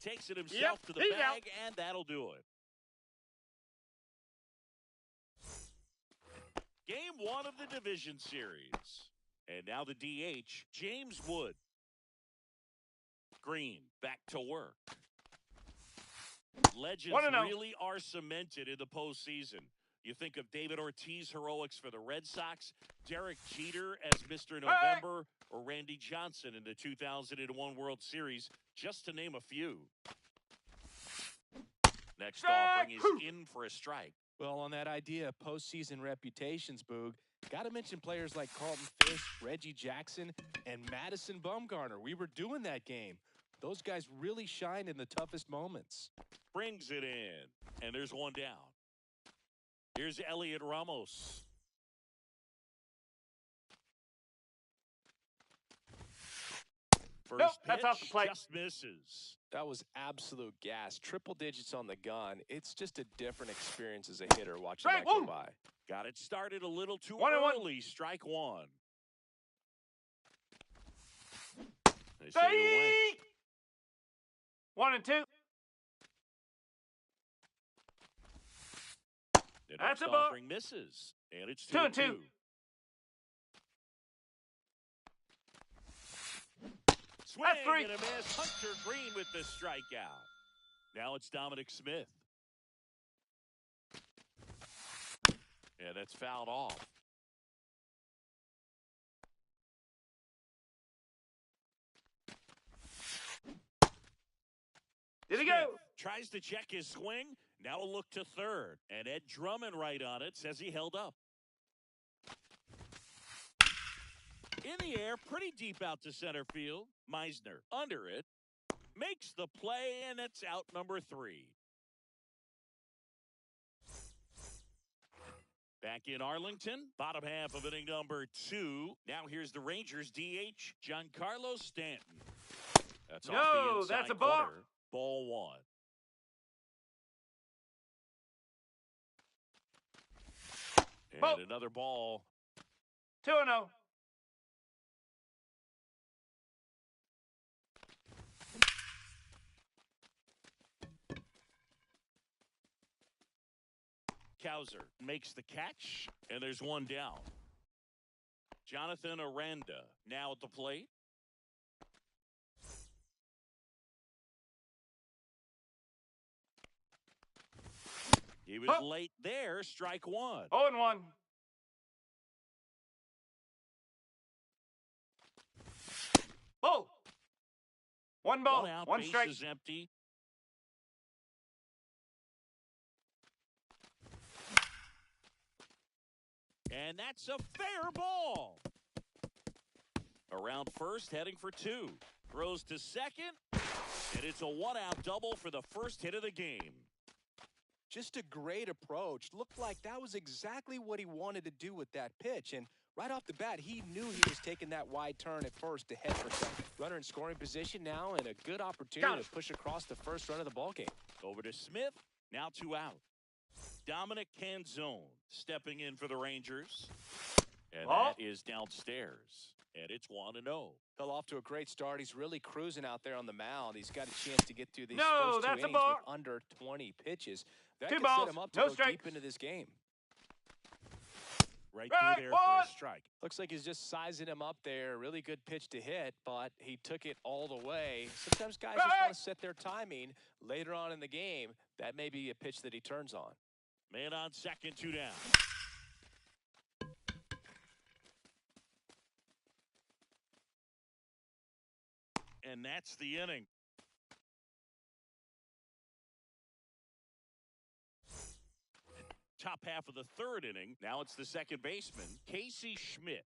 takes it himself to the bag, and that'll do it. Game 1 of the division series. And now the DH, James Wood. Green, back to work. Legends really are cemented in the postseason. You think of David Ortiz heroics for the Red Sox, Derek Jeter as Mr. November, or Randy Johnson in the 2001 World Series, just to name a few. Next offering is in for a strike. Well, on that idea of postseason reputations, Boog, got to mention players like Carlton Fisk, Reggie Jackson, and Madison Bumgarner. We were doing that game. Those guys really shine in the toughest moments. Brings it in, and there's one down. Here's Elliot Ramos. First pitch, that's off the plate. Just misses. That was absolute gas. Triple digits on the gun. It's just a different experience as a hitter watching that go by. Got it started a little too early. Strike one. They say it went. 1 and 2. The That's next a ball. offering misses, and it's 2 and 2. Swing and a miss. Hunter Green with the strikeout. Now it's Dominic Smith. Yeah, that's fouled off. Did he go? Tries to check his swing. Now a look to third. And Ed Drummond right on it says he held up. In the air, pretty deep out to center field. Meisner under it. Makes the play, and it's out number 3. Back in Arlington, bottom half of inning number 2. Now here's the Rangers DH, Giancarlo Stanton. That's off the inside that's a ball. corner. Ball 1. And another ball. 2-0. Cowser makes the catch, and there's one down. Jonathan Aranda now at the plate. He was late there. Strike one. 0-1. Oh! One ball, One out, one base strike. is empty. And that's a fair ball. Around first, heading for 2. Throws to second, and it's a one-out double for the first hit of the game. Just a great approach. Looked like that was exactly what he wanted to do with that pitch. And right off the bat, he knew he was taking that wide turn at first to head for second. Runner in scoring position now, and a good opportunity to push across the first run of the ballgame. Over to Smith. Now 2 out. Dominic Canzone stepping in for the Rangers. And that is downstairs. And it's 1-0. Fell off to a great start. He's really cruising out there on the mound. He's got a chance to get through these first 2 innings with under 20 pitches. That could set him up to go deep into this game. Right through there for a strike. Looks like he's just sizing him up there. Really good pitch to hit, but he took it all the way. Sometimes guys just want to set their timing later on in the game. That may be a pitch that he turns on. Man on second, 2 down. And that's the inning. Top half of the third inning. Now it's the second baseman, Casey Schmidt.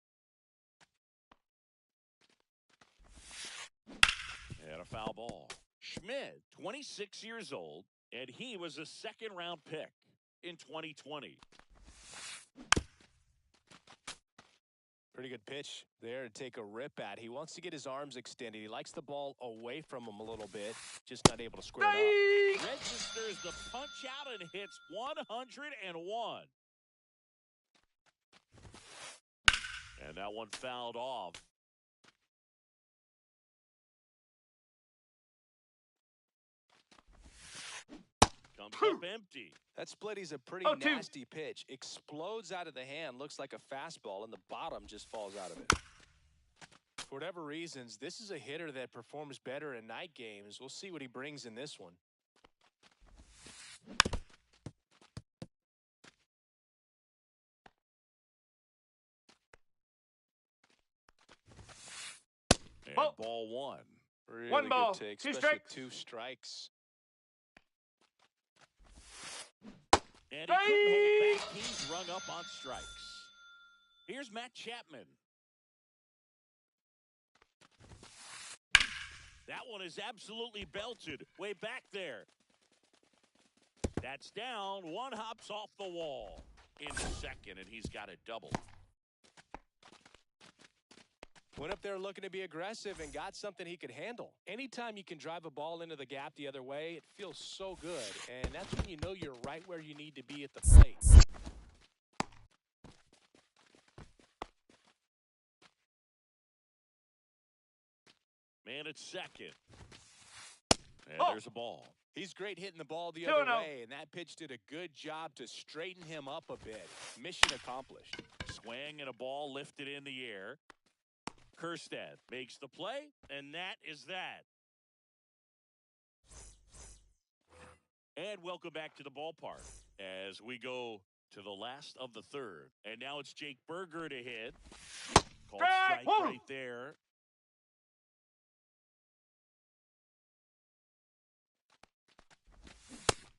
And a foul ball. Schmidt, 26 years old, and he was a second-round pick in 2020. Pretty good pitch there to take a rip at. He wants to get his arms extended. He likes the ball away from him a little bit, just not able to square it up. Registers the punch out and hits 101. And that one fouled off. Comes up empty. That splitty's a pretty 0-2. nasty pitch. Explodes out of the hand, looks like a fastball, and the bottom just falls out of it. For whatever reasons, this is a hitter that performs better in night games. We'll see what he brings in this one. And Ball. ball one. Really One ball, good take, two especially strikes. 2 strikes. And he couldn't hold back. He's rung up on strikes. Here's Matt Chapman. That one is absolutely belted. Way back there. That's down. One hops off the wall. In second, and he's got a double. Went up there looking to be aggressive and got something he could handle. Anytime you can drive a ball into the gap the other way, it feels so good. And that's when you know you're right where you need to be at the plate. Man at second. And Oh. there's a ball. He's great hitting the ball the 2-0. other way, and that pitch did a good job to straighten him up a bit. Mission accomplished. Swing and a ball lifted in the air. Kerstad makes the play, and that is that. And welcome back to the ballpark as we go to the last of the third. And now it's Jake Berger to hit. Called Strike strike one. right there.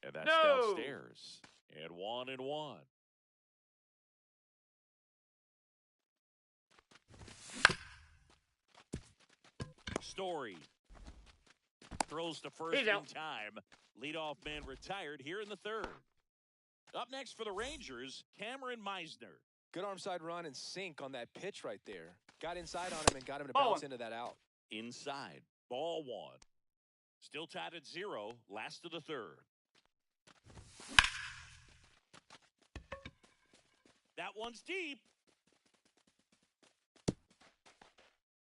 And that's No. downstairs. And 1-1. Story throws to first He's in out. time. Leadoff man retired here in the third. Up next for the Rangers, Cameron Meisner. Good arm side run and sink on that pitch right there. Got inside on him and got him to Ball bounce one. into that out. Inside, ball one. Still tied at 0, last of the third. That one's deep.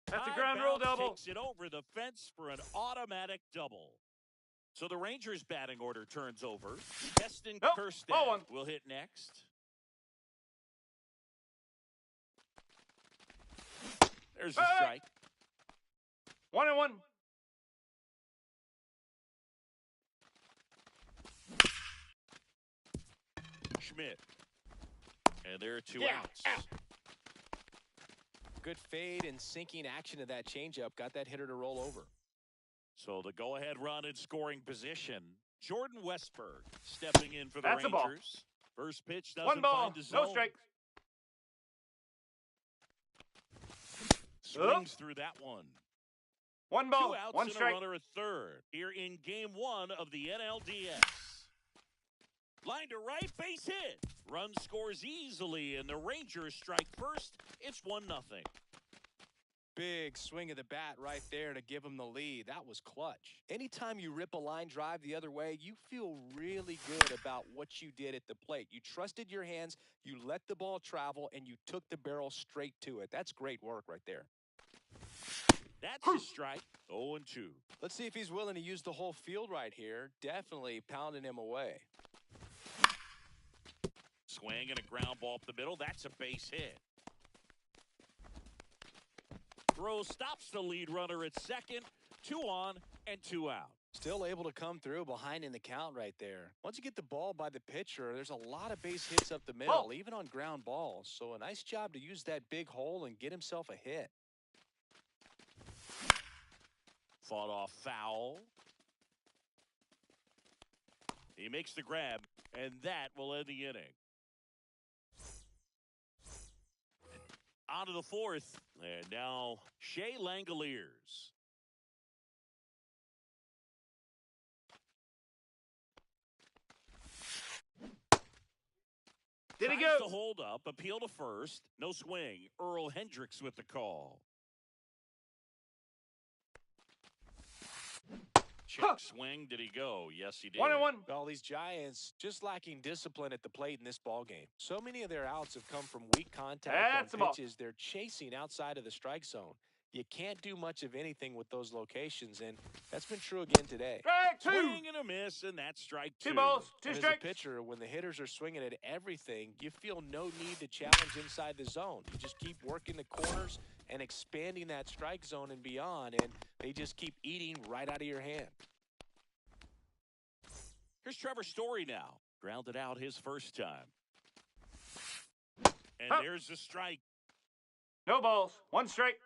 That's a High ground rule bounce double. Takes it over the fence for an automatic double. So the Rangers batting order turns over. Keston Nope. Kerstad Ball one. will hit next. There's a Hey! strike. 1-1. Schmidt. And there are 2 Yeah, outs. out. Good fade and sinking action of that changeup got that hitter to roll over. So the go-ahead run in scoring position. Jordan Westberg stepping in for the That's a ball. Rangers. First pitch doesn't 1 ball, find the zone. no strikes. Swings through that one. 1 2 ball, outs 1 and strike. a runner at third here in game 1 of the NLDS. Line to right, base hit. Run scores easily, and the Rangers strike first. It's 1-0. Big swing of the bat right there to give him the lead. That was clutch. Anytime you rip a line drive the other way, you feel really good about what you did at the plate. You trusted your hands, you let the ball travel, and you took the barrel straight to it. That's great work right there. That's a strike. 0-2. Let's see if he's willing to use the whole field right here. Definitely pounding him away. Swing and a ground ball up the middle. That's a base hit. Throw stops the lead runner at second. 2 on and 2 out. Still able to come through behind in the count right there. Once you get the ball by the pitcher, there's a lot of base hits up the middle, Ball. even on ground balls. So a nice job to use that big hole and get himself a hit. Fought off foul. He makes the grab, and that will end the inning. On to the fourth, and now Shea Langoliers. Did he Tries go? to hold up, appeal to first, no swing. Earl Hendricks with the call. Check swing, did he go? Yes, he did. 1-1. Well, these Giants just lacking discipline at the plate in this ball game. So many of their outs have come from weak contact That's a on ball. pitches they're chasing outside of the strike zone. you can't do much of anything with those locations, and that's been true again today. Strike two. Swing and a miss, and that's strike two. 2 balls, 2 And as a strikes. pitcher, when the hitters are swinging at everything, you feel no need to challenge inside the zone. You just keep working the corners and expanding that strike zone and beyond, and they just keep eating right out of your hand. Here's Trevor Story now. Grounded out his first time. And Huh. there's the strike. No balls, 1 strike.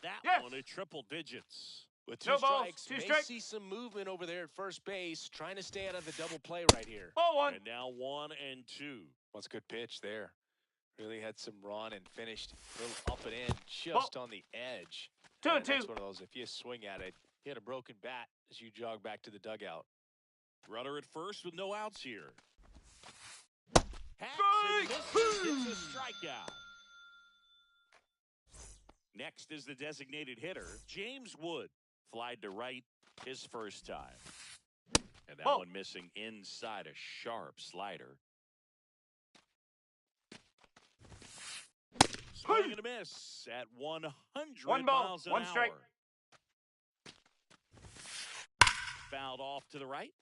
That Yes. one at triple digits. With 2 No balls, strikes, 2 may strikes. see some movement over there at first base, trying to stay out of the double play right here. Ball 1. And now 1 and 2. What's a good pitch there? Really had some run and finished a little up and in, just on the edge. 2 and 2. That's one of those, if you swing at it, you had a broken bat as you jog back to the dugout. Runner at first with no outs here. Hacks Strike! and misses, gets a strikeout. Next is the designated hitter, James Wood. Flied to right his first time. And that Ball. one missing inside a sharp slider. Swing and a miss at 100 1 ball, miles an 1 hour. strike. Fouled off to the right.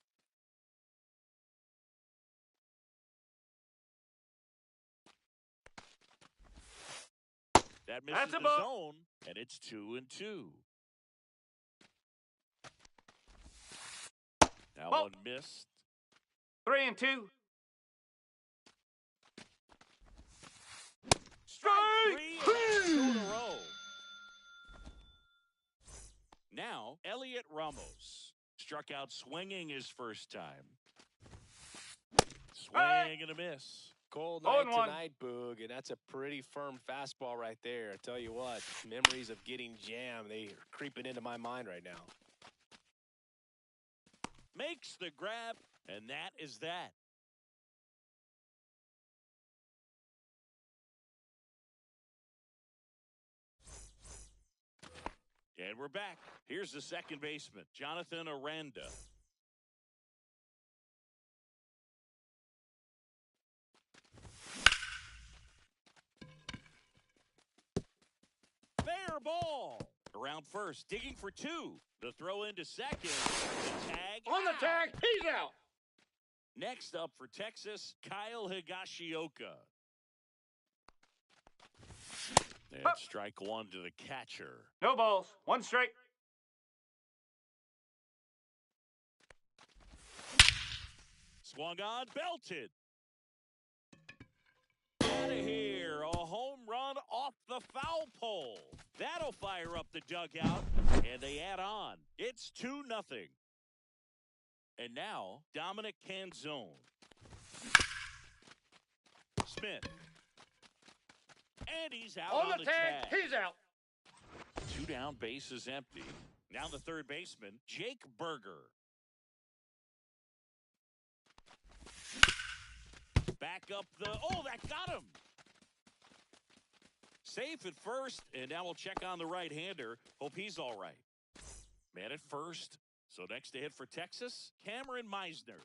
That misses That's a the ball. zone, and it's 2 and 2. Now Ball. one missed. 3 and 2. Strike Strike! 3, and that's 2 in a row. Now, Elliot Ramos struck out swinging his first time. Swing and a miss. Cold 0 night and 1. tonight, Boog, and that's a pretty firm fastball right there. I tell you what, memories of getting jammed, they are creeping into my mind right now. Makes the grab, and that is that. And we're back. Here's the second baseman, Jonathan Aranda. Fair ball. Around first, digging for 2. The throw into second. The tag. On the out. tag, he's out. Next up for Texas, Kyle Higashioka. And Up. strike 1 to the catcher. No balls, 1 strike. Swung on, belted. Out of here, a home run off the foul pole. That'll fire up the dugout, and they add on. It's 2-0. And now, Dominic Canzone. Smith. And he's out On the tag, he's out. 2 down, bases empty. Now the third baseman, Jake Berger. Back up the, oh, that got him. Safe at first, and now we'll check on the right-hander. Hope he's all right. Man at first. So next to hit for Texas, Cameron Meisner.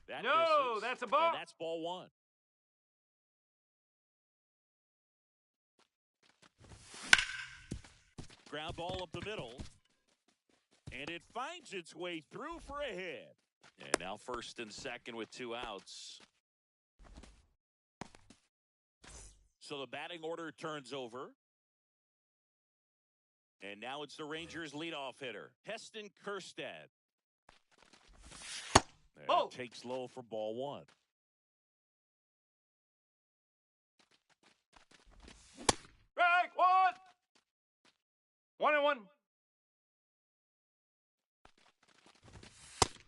That No, misses, that's a ball. And that's ball 1. Ground ball up the middle. And it finds its way through for a hit. And now first and second with 2 outs. So the batting order turns over. And now it's the Rangers' leadoff hitter, Heston Kjerstad. And Oh. takes low for ball 1. Strike 1. 1 and 1.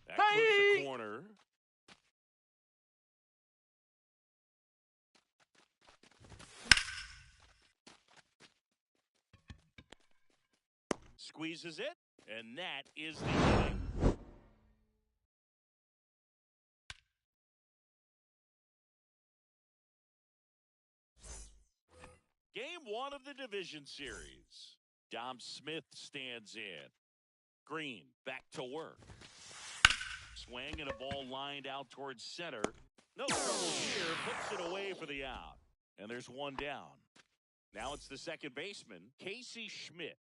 That clips the Hey! corner. Squeezes it, and that is the inning. Game 1 of the division series. Dom Smith stands in. Green back to work. Swing and a ball lined out towards center. No trouble here. Puts it away for the out. And there's 1 down. Now it's the second baseman, Casey Schmidt.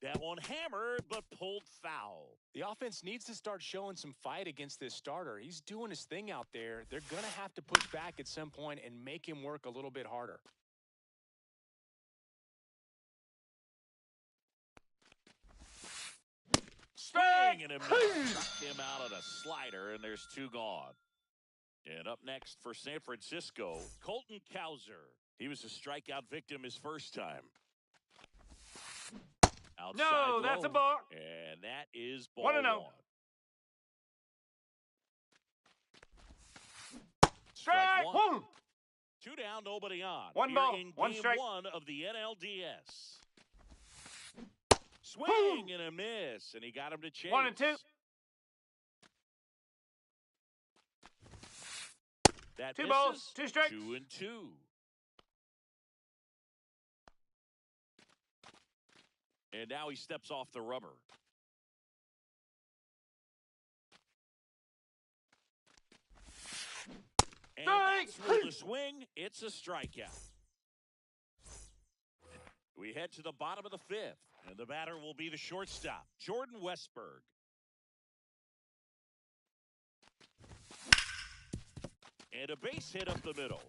That one hammered, but pulled foul. The offense needs to start showing some fight against this starter. He's doing his thing out there. They're going to have to push back at some point and make him work a little bit harder. Swing and a miss. Struck him out on a slider, and there's two gone. And up next for San Francisco, Colton Cowser. He was a strikeout victim his first time. Outside No, that's low, a ball. and that is ball 1-0. one. Strike one. one. Two down, nobody on. One Here ball, in one game strike. one of the NLDS. Swing and a miss, and he got him to chase. 1-2. That Two misses. balls, two strikes. 2-2. And now he steps off the rubber. And that's through the swing. It's a strikeout. We head to the bottom of the fifth, and the batter will be the shortstop, Jordan Westberg. And a base hit up the middle.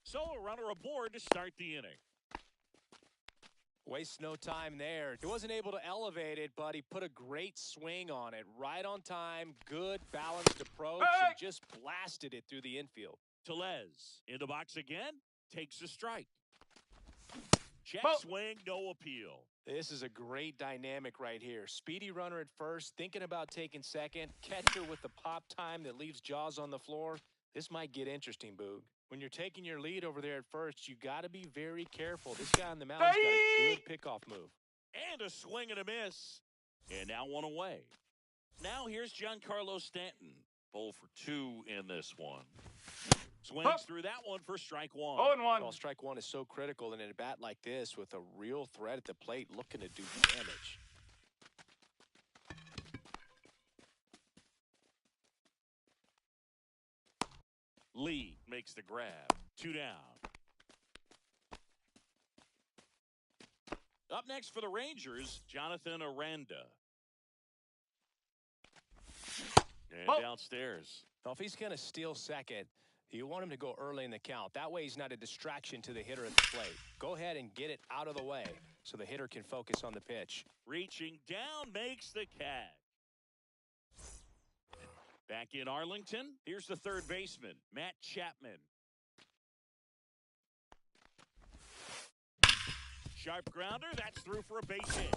So a runner aboard to start the inning. Wastes no time there. He wasn't able to elevate it, but he put a great swing on it. Right on time, good balanced approach, and just blasted it through the infield. Tellez in the box again, takes a strike. Check Ball. swing, no appeal. This is a great dynamic right here. Speedy runner at first, thinking about taking second. Catcher with the pop time that leaves Jaws on the floor. This might get interesting, Boog. When you're taking your lead over there at first, you got to be very careful. This guy on the mound's got a good pickoff move. And a swing and a miss. And now one away. Now here's Giancarlo Stanton. 0 for 2 in this one. Swings through that one for strike one. 0-1. Well, strike one is so critical in a bat like this with a real threat at the plate looking to do damage. Lee makes the grab. 2 down. Up next for the Rangers, Jonathan Aranda. And downstairs. Well, if he's going to steal second, you want him to go early in the count. That way he's not a distraction to the hitter at the plate. Go ahead and get it out of the way so the hitter can focus on the pitch. Reaching down, makes the catch. Back in Arlington, here's the third baseman, Matt Chapman. Sharp grounder, that's through for a base hit.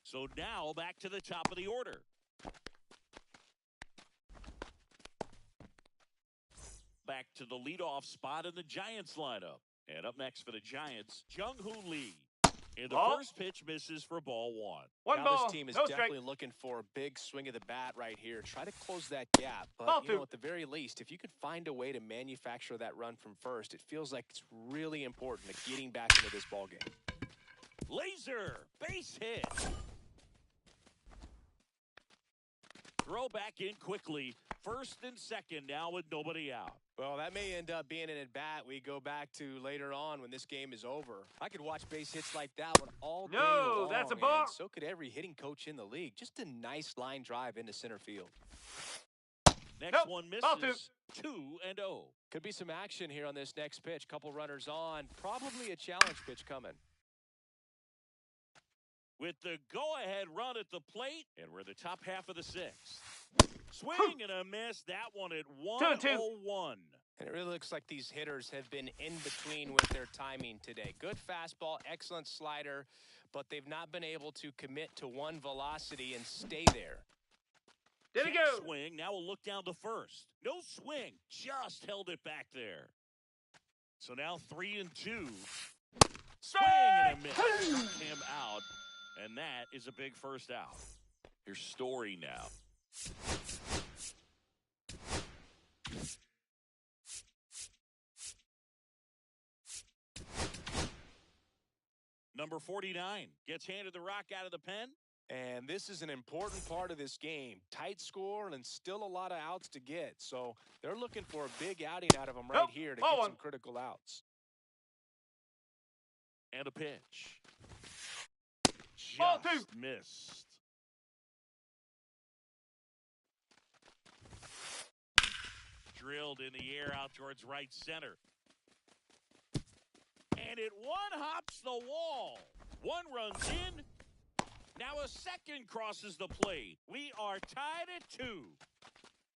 So now back to the top of the order. Back to the leadoff spot in the Giants lineup. And up next for the Giants, Jung-Hoo Lee. And the first pitch misses for ball one. One now ball, this team is no definitely strike. looking for a big swing of the bat right here. Try to close that gap. But, Ball you know, two. at the very least, if you could find a way to manufacture that run from first, it feels like it's really important to getting back into this ball game. Laser, base hit. Throw back in quickly. First and second now with nobody out. Well, that may end up being an at-bat we go back to later on when this game is over. I could watch base hits like that one all day No, long, that's a and ball. so could every hitting coach in the league. Just a nice line drive into center field. Next Nope, one ball two. misses. 2-0. Could be some action here on this next pitch. Couple runners on. Probably a challenge pitch coming. With the go-ahead run at the plate, and we're the top half of the sixth. Swing and a miss. That one at 1-0-1. And it really looks like these hitters have been in between with their timing today. Good fastball, excellent slider, but they've not been able to commit to one velocity and stay there. Did it Check go? swing. Now we'll look down to first. No swing. Just held it back there. So now 3-2. Swing and a miss. Struck him out. And that is a big first out. Here's Story now. Number 49 gets handed the rock out of the pen. And this is an important part of this game. Tight score and still a lot of outs to get. So they're looking for a big outing out of them right here to get some critical outs. And a pitch. Ball Just two. missed. Drilled in the air out towards right center. And it one hops the wall. One runs in. Now a second crosses the plate. We are tied at 2.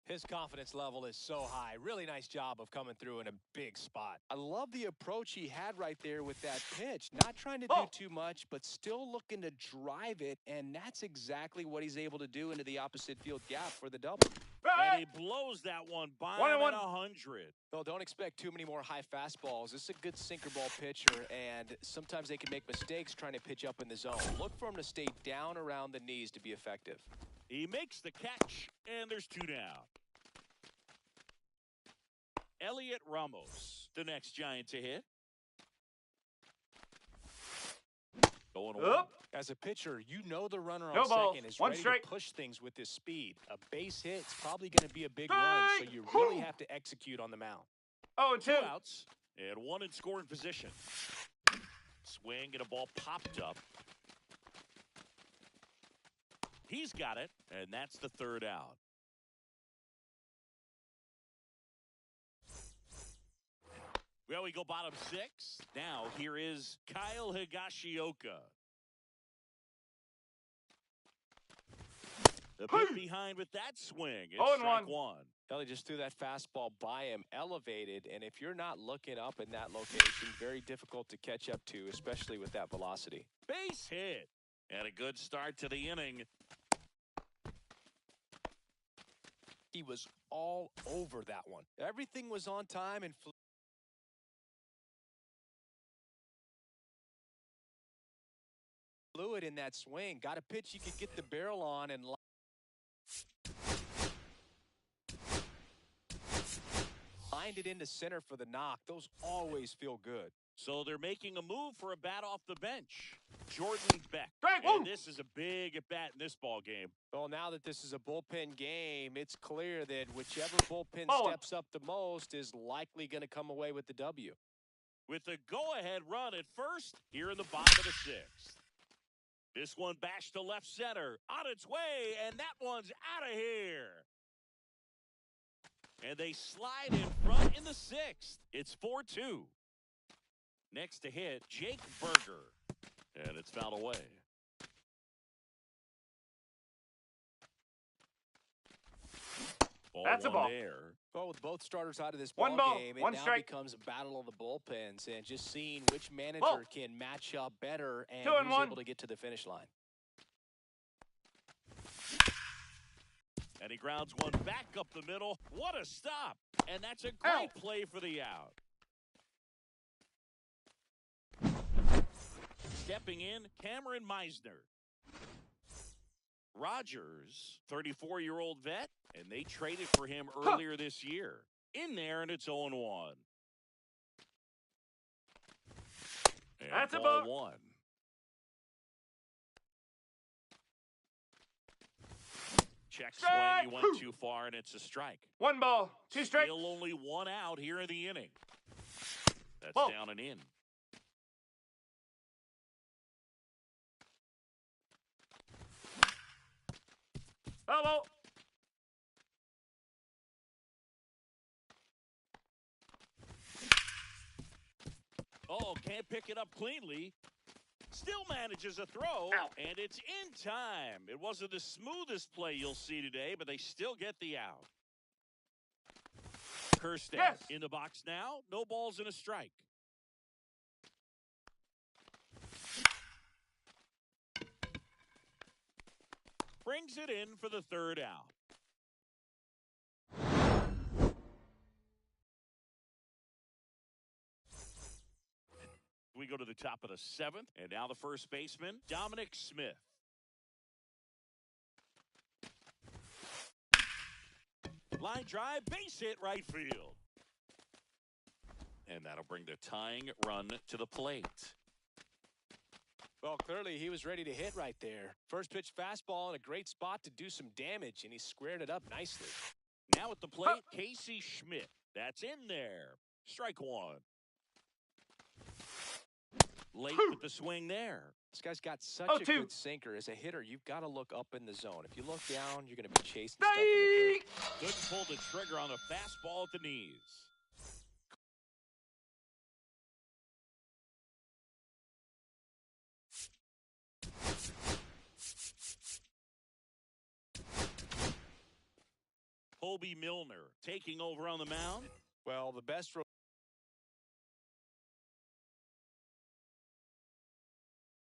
His confidence level is so high. Really nice job of coming through in a big spot. I love the approach he had right there with that pitch. Not trying to do too much, but still looking to drive it, and that's exactly what he's able to do into the opposite field gap for the double. And he blows that one by him at 100. Well, don't expect too many more high fastballs. This is a good sinker ball pitcher, and sometimes they can make mistakes trying to pitch up in the zone. Look for him to stay down around the knees to be effective. He makes the catch, and there's 2 down. Elliot Ramos, the next Giant to hit. Going up. As a pitcher, you know the runner on No balls. second is One ready strike. to push things with his speed. A base hit's probably going to be a big run, so you really have to execute on the mound. 2 outs, and 1 in scoring position. Swing and a ball popped up. He's got it, and that's the 3rd out. Well, we go bottom 6. Now, here is Kyle Higashioka. The bit behind with that swing. It's strike 1. Ellie just threw that fastball by him, elevated, and if you're not looking up in that location, very difficult to catch up to, especially with that velocity. Base hit. And a good start to the inning. He was all over that one. Everything was on time and fluid in that swing. Got a pitch you could get the barrel on and lined it into center for the knock. Those always feel good. So they're making a move for a bat off the bench. Jordan Beck. And this is a big at-bat in this ball game. Well, now that this is a bullpen game, it's clear that whichever bullpen steps up the most is likely going to come away with the W. With the go-ahead run at first, here in the bottom of the 6th. This one bashed to left center. On its way, and that one's out of here. And they slide in front in the 6th. It's 4-2. Next to hit, Jake Berger. And it's fouled away. That's a ball. There. Well, with both starters out of this One ball ball, game, it one now strike. becomes a battle of the bullpens, and just seeing which manager Ball. can match up better and 2 and who's 1. able to get to the finish line. And he grounds one back up the middle. What a stop. And that's a great play for the out. Stepping in, Cameron Meisner. Rogers, 34-year-old vet, and they traded for him earlier this year. In there, and it's 0-1. And That's a ball ball. 1. Check swing, he went too far, and it's a strike. 1 ball, 2 strikes. Still only 1 out here in the inning. That's Ball. down and in. Hello. Oh, can't pick it up cleanly. Still manages a throw, and it's in time. It wasn't the smoothest play you'll see today, but they still get the out. Kirsten in the box now. No balls and a strike. Brings it in for the 3rd out. We go to the top of the 7th, and now the first baseman, Dominic Smith. Line drive, base hit right field. And that'll bring the tying run to the plate. Well, clearly he was ready to hit right there. First pitch fastball in a great spot to do some damage, and he squared it up nicely. Now at the plate, Casey Schmidt. That's in there. Strike one. Late with the swing there. This guy's got such a good sinker. As a hitter, you've got to look up in the zone. If you look down, you're going to be chasing stuff in the dirt. Couldn't pull the trigger on the fastball at the knees. Colby Milner taking over on the mound. Well, the best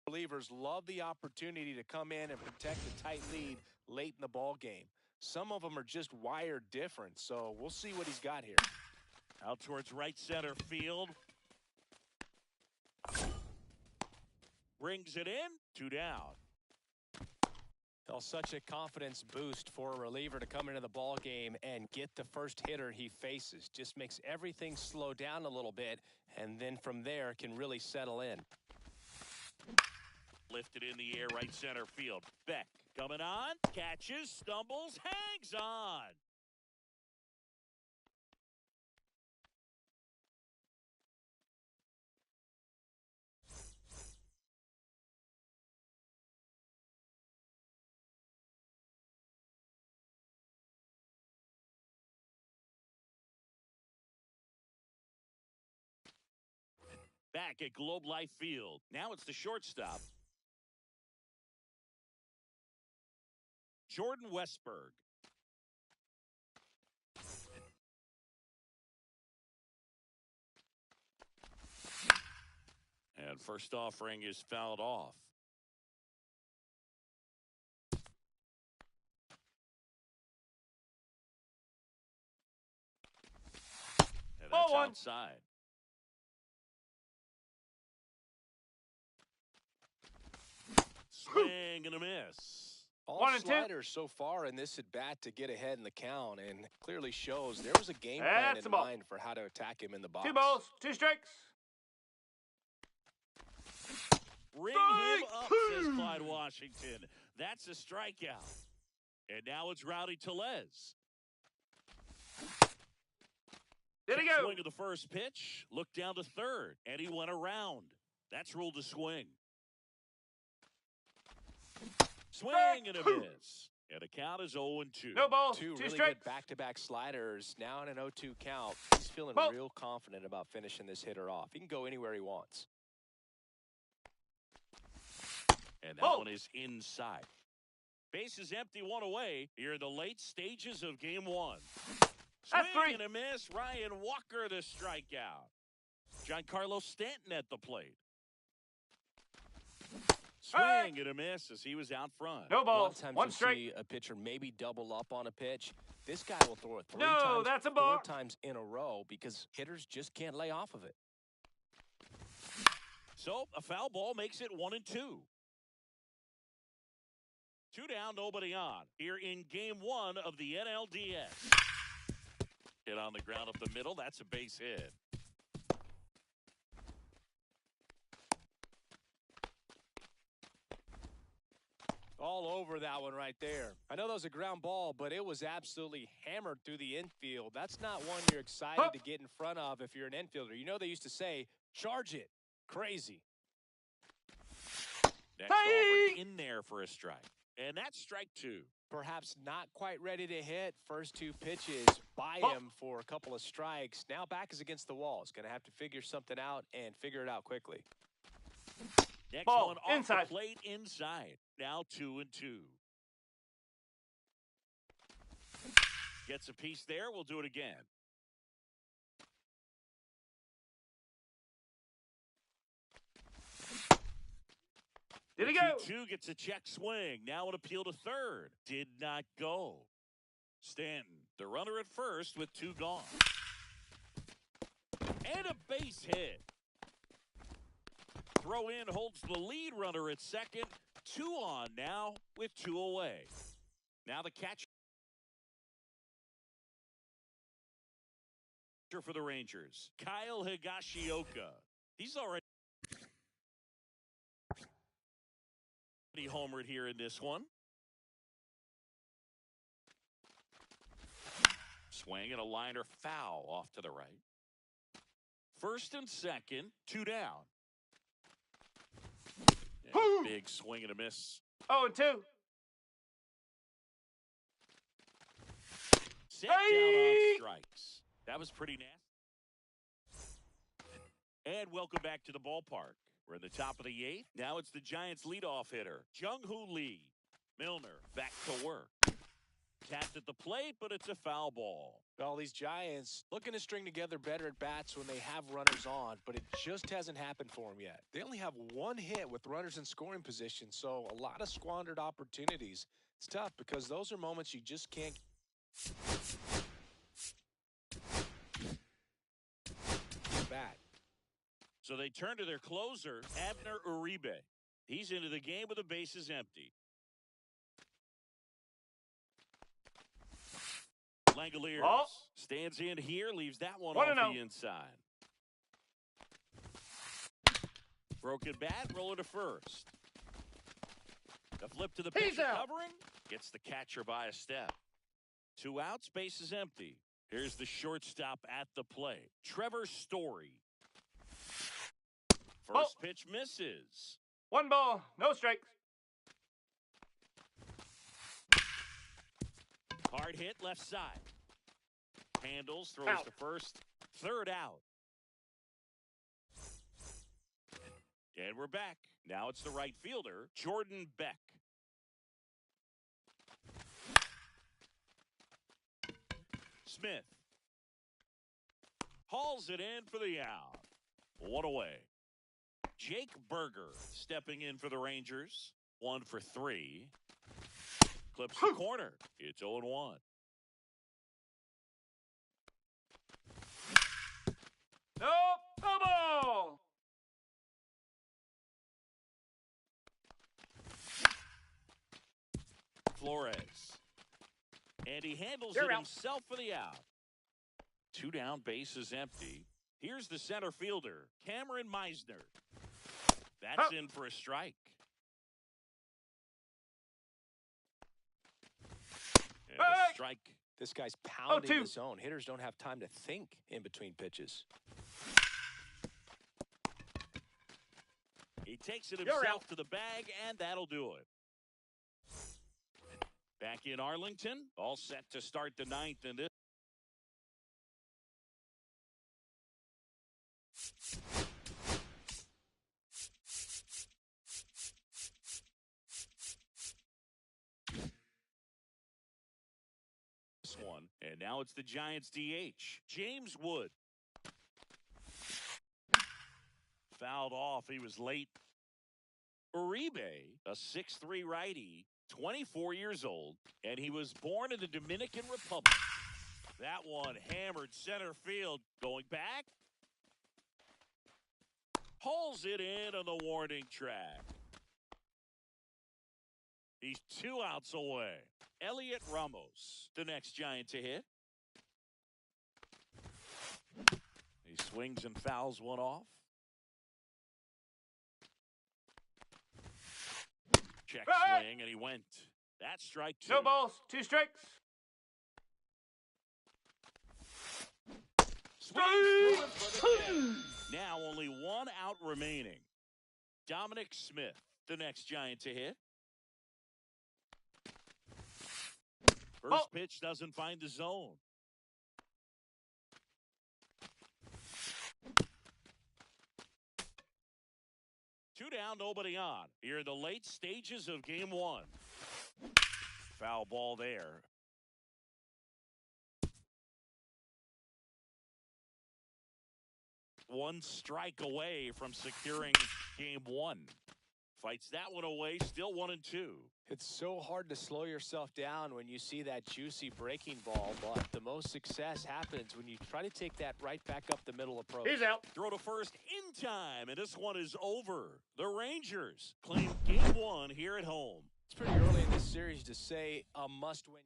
relievers love the opportunity to come in and protect a tight lead late in the ball game. Some of them are just wired different, so we'll see what he's got here. Out towards right center field. Brings it in. 2 down. Well, such a confidence boost for a reliever to come into the ball game and get the first hitter he faces. Just makes everything slow down a little bit, and then from there can really settle in. Lifted in the air, right center field. Beck coming on, catches, stumbles, hangs on. Back at Globe Life Field. Now it's the shortstop, Jordan Westberg. And first offering is fouled off. And that's outside. Swing and a miss. All sliders so far in this at-bat to get ahead in the count, and clearly shows there was a game plan in mind for how to attack him in the box. 2 balls, 2 strikes. Ring him up, says Clyde Washington. That's a strikeout. And now it's Rowdy Tellez. Did he go? Swing to the first pitch, look down to third, and he went around. That's ruled a swing. Swing and a miss. And the count is 0-2. No ball. Two 2 really strikes. good back-to-back sliders. Now in an 0-2 count. He's feeling real confident about finishing this hitter off. He can go anywhere he wants. And that one is inside. Base is empty, 1 away. Here in the late stages of game 1. Swing and a miss. Ryan Walker the strikeout. Giancarlo Stanton at the plate. Swing and a miss as he was out front. No ball. A lot of times 1 you'll strike. see a pitcher maybe double up on a pitch. This guy will throw it 3 No, times, that's a 4 ball. times in a row because hitters just can't lay off of it. So a foul ball makes it 1-2. 2 down, nobody on. Here in game 1 of the NLDS. Hit on the ground up the middle. That's a base hit. All over that one right there. I know that was a ground ball, but it was absolutely hammered through the infield. That's not one you're excited to get in front of if you're an infielder. You know they used to say, charge it. Crazy. Next offering in there for a strike. And that's strike 2. Perhaps not quite ready to hit. First 2 pitches by him for a couple of strikes. Now back is against the wall. He's going to have to figure something out and figure it out quickly. Next Ball, one off inside. the plate, inside. Now 2-2. Gets a piece there. We'll do it again. Did he go? 2-2 gets a check swing. Now an appeal to third. Did not go. Stanton, the runner at first with 2 gone. And a base hit. Throw in holds the lead runner at second. 2 on now with 2 away. Now the catcher for the Rangers, Kyle Higashioka. He's already He homered here in this one. Swing and a liner foul off to the right. First and second, 2 down. Big swing and a miss. 0-2. Set down on strikes. That was pretty nasty. And welcome back to the ballpark. We're in the top of the 8th. Now it's the Giants' leadoff hitter, Jung-Hoo Lee. Milner back to work. Tapped at the plate, but it's a foul ball. Well, these Giants looking to string together better at bats when they have runners on, but it just hasn't happened for them yet. They only have 1 hit with runners in scoring position, so a lot of squandered opportunities. It's tough because those are moments you just can't. Bat. So they turn to their closer, Abner Uribe. He's into the game with the bases empty. Langoliers stands in here, leaves that one off the inside. Broken bat, roller to first. The flip to the pitcher covering, gets the catcher by a step. 2 outs, base is empty. Here's the shortstop at the plate, Trevor Story. First pitch misses. 1 ball, no strikes. Hard hit left side. Handles, throws to first. 3rd out. And we're back. Now it's the right fielder, Jordan Beck. Smith hauls it in for the out. 1 away. Jake Berger stepping in for the Rangers. 1 for 3. Clips the corner. It's 0-1. No ball. Flores. And he handles it himself for the out. 2 down, base is empty. Here's the center fielder, Cameron Meisner. That's in for a strike. And a strike. This guy's pounding the zone. Hitters don't have time to think in between pitches. He takes it himself to the bag, and that'll do it. Back in Arlington, all set to start the 9th in this. One, and now it's the Giants DH, James Wood. Fouled off, he was late. Uribe, a 6'3" righty, 24 years old, and he was born in the Dominican Republic. That one hammered center field, going back. Hauls it in on the warning track. He's 2 outs away. Elliot Ramos, the next Giant to hit. He swings and fouls one off. Check swing, and he went. That's strike 2. No balls, 2 strikes. Now only 1 out remaining. Dominic Smith, the next Giant to hit. First pitch doesn't find the zone. Two down, nobody on. Here in the late stages of game 1. Foul ball there. One strike away from securing game 1. Fights that one away, still 1-2. It's so hard to slow yourself down when you see that juicy breaking ball, but the most success happens when you try to take that right back up the middle approach. He's out. Throw to first in time, and this one is over. The Rangers claim game 1 here at home. It's pretty early in this series to say a must-win.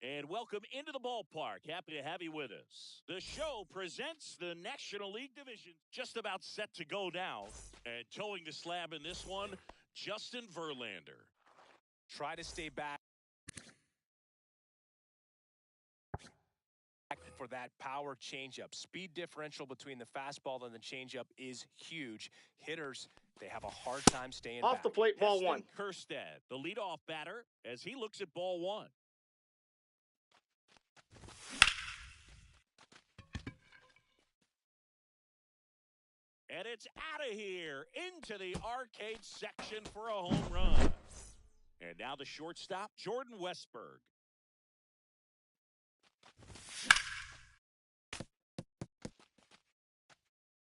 And welcome into the ballpark. Happy to have you with us. The show presents the National League Division. Just about set to go now. And towing the slab in this one, Justin Verlander. Try to stay back for that power changeup. Speed differential between the fastball and the changeup is huge. Hitters, they have a hard time staying Off back. the plate, ball Heston one. Kjerstad, the leadoff batter, as he looks at ball one. And it's out of here into the arcade section for a home run. And now the shortstop, Jordan Westberg.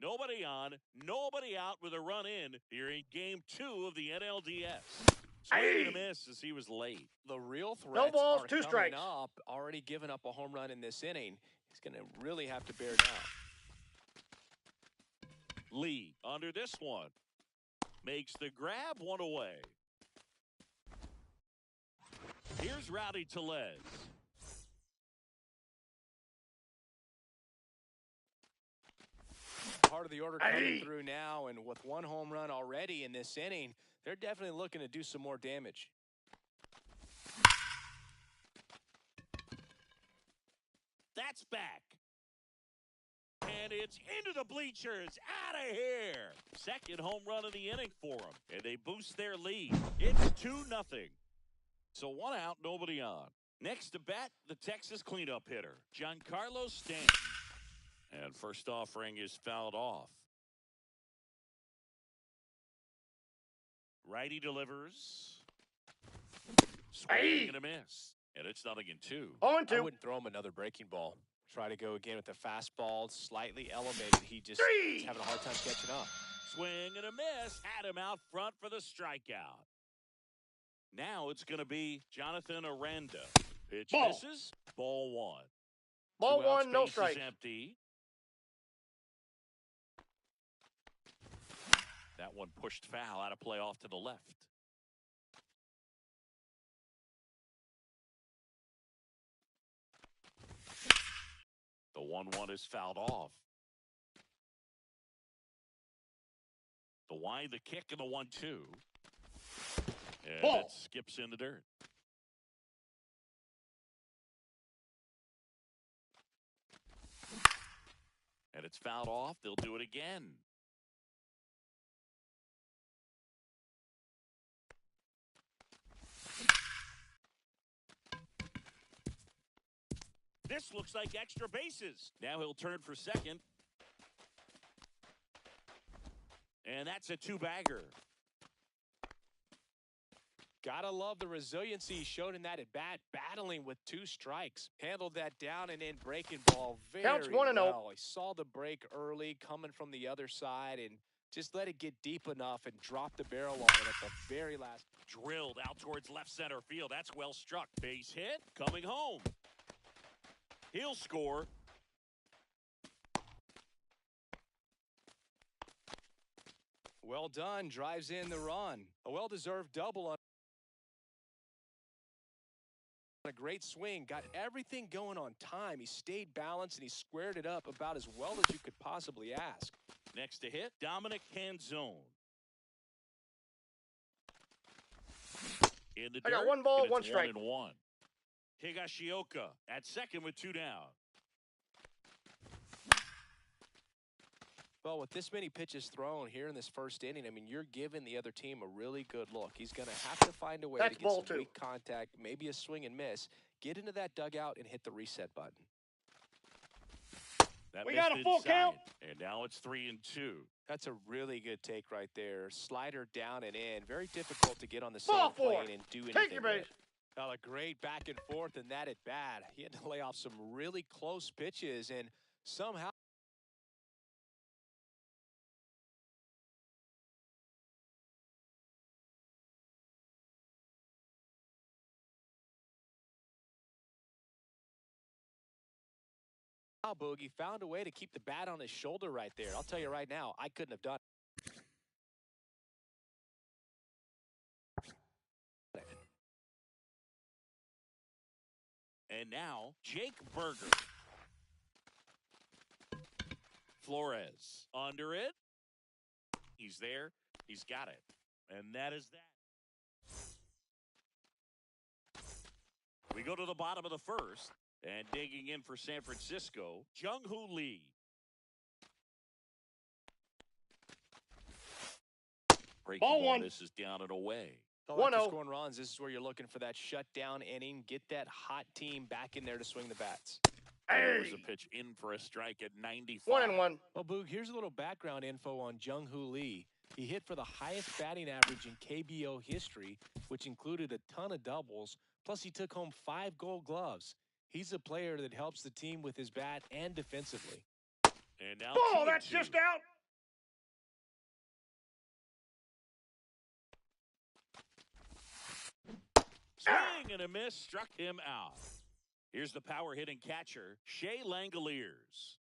Nobody on, nobody out with a run in here in game 2 of the NLDS. Swing and a miss as he was late. The real threats No balls, are two coming strikes. up. Already given up a home run in this inning. He's going to really have to bear down. Lee under this one. Makes the grab, one away. Here's Rowdy Tellez. Part of the order coming through now, and with one home run already in this inning, they're definitely looking to do some more damage. That's back. And it's into the bleachers. Out of here. Second home run of the inning for them. And they boost their lead. It's 2-0. So one out, nobody on. Next to bat, the Texas cleanup hitter, Giancarlo Stanton. And first offering is fouled off. Righty delivers. Swing and a miss. And it's 0-2. 0-2. I wouldn't throw him another breaking ball. Try to go again with the fastball, slightly elevated. He just is having a hard time catching up. Swing and a miss. Had him out front for the strikeout. Now it's going to be Jonathan Aranda. Pitch misses. Ball one. Ball 2 outs, one, no base is strikes. empty. That one pushed foul, out of play off to the left. The 1-1 is fouled off. The wide, the kick, and the 1-2. And Ball. it skips in the dirt. And it's fouled off. They'll do it again. This looks like extra bases. Now he'll turn for second. And that's a 2-bagger. Gotta love the resiliency he showed in that at bat, battling with 2 strikes. Handled that down and in breaking ball very Counts 1-0. well. He saw the break early coming from the other side and just let it get deep enough and drop the barrel on it at the very last. Drilled out towards left center field. That's well struck. Base hit. Coming home. He'll score. Well done. Drives in the run. A well-deserved double on a great swing. Got everything going on time. He stayed balanced and he squared it up about as well as you could possibly ask. Next to hit, Dominic Canzone. In the I got dirt, 1 ball, and it's 1 strike. 1-1. Higashioka at second with 2 down. Well, with this many pitches thrown here in this first inning, I mean, you're giving the other team a really good look. He's going to have to find a way to get some weak contact, maybe a swing and miss, get into that dugout and hit the reset button. We got a full count. And now it's 3-2. That's a really good take right there. Slider down and in. Very difficult to get on the same plane and do anything with. Well, a great back and forth, and that at bat. He had to lay off some really close pitches, and somehow Boogie found a way to keep the bat on his shoulder right there. I'll tell you right now, I couldn't have done it. And now, Jake Berger. Flores under it. He's there. He's got it. And that is that. We go to the bottom of the first. And digging in for San Francisco, Jung-Hoo Lee. Breaking ball, this is down and away. After scoring runs, this is where you're looking for that shutdown inning. Get that hot team back in there to swing the bats. There's a pitch in for a strike at 95. 1-1. Well, Boog, here's a little background info on Jung-Hoo Lee. He hit for the highest batting average in KBO history, which included a ton of doubles. Plus, he took home 5 gold gloves. He's a player that helps the team with his bat and defensively. And now ball, that's just out. Swing and a miss, struck him out. Here's the power hitting catcher, Shea Langoliers.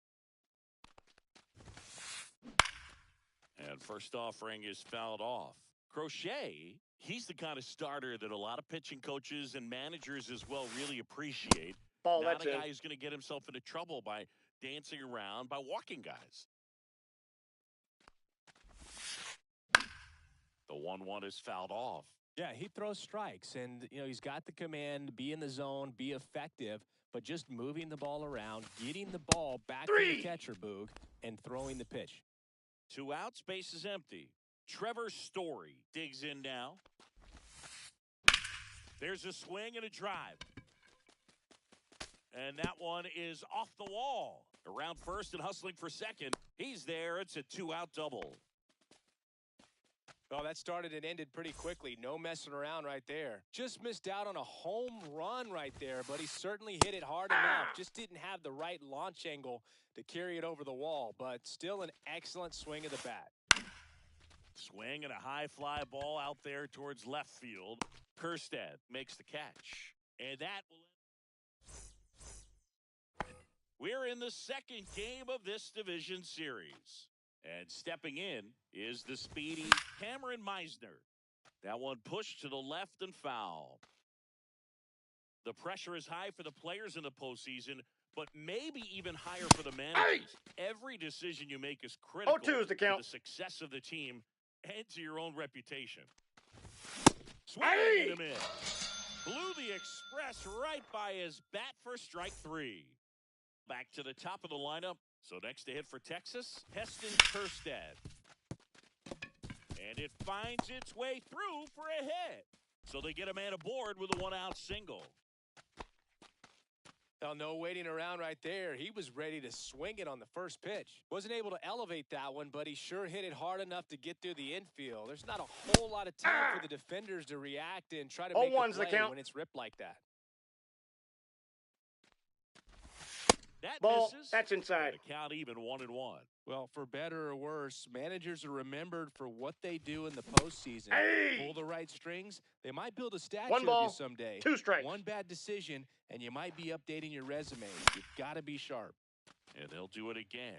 And first offering is fouled off. Crochet, he's the kind of starter that a lot of pitching coaches and managers as well really appreciate. Not a guy who's going to get himself into trouble by dancing around, by walking guys. The 1-1 is fouled off. Yeah, he throws strikes, and, you know, he's got the command, be in the zone, be effective, but just moving the ball around, getting the ball back to the catcher, Boog, and throwing the pitch. 2 outs, base is empty. Trevor Story digs in now. There's a swing and a drive. And that one is off the wall. Around first and hustling for second. He's there. It's a 2-out double. Well, that started and ended pretty quickly. No messing around right there. Just missed out on a home run right there, but he certainly hit it hard enough. Just didn't have the right launch angle to carry it over the wall, but still an excellent swing of the bat. Swing and a high fly ball out there towards left field. Kerstad makes the catch. And that will... We're in the second game of this division series. And stepping in is the speedy Cameron Meisner. That one pushed to the left and foul. The pressure is high for the players in the postseason, but maybe even higher for the managers. Every decision you make is critical is the count. to the success of the team and to your own reputation. Swing and a miss. Blew the Express right by his bat for strike 3. Back to the top of the lineup. So next to hit for Texas, Heston Kerstad. And it finds its way through for a hit. So they get a man aboard with a 1-out single. Well, no waiting around right there. He was ready to swing it on the first pitch. Wasn't able to elevate that one, but he sure hit it hard enough to get through the infield. There's not a whole lot of time for the defenders to react and try to make a play when it's ripped like that. That ball, misses. that's inside. The count even 1-1. Well, for better or worse, managers are remembered for what they do in the postseason. Pull the right strings, they might build a statue of you someday. 2 strikes. One bad decision, and you might be updating your resume. You've got to be sharp. And they'll do it again.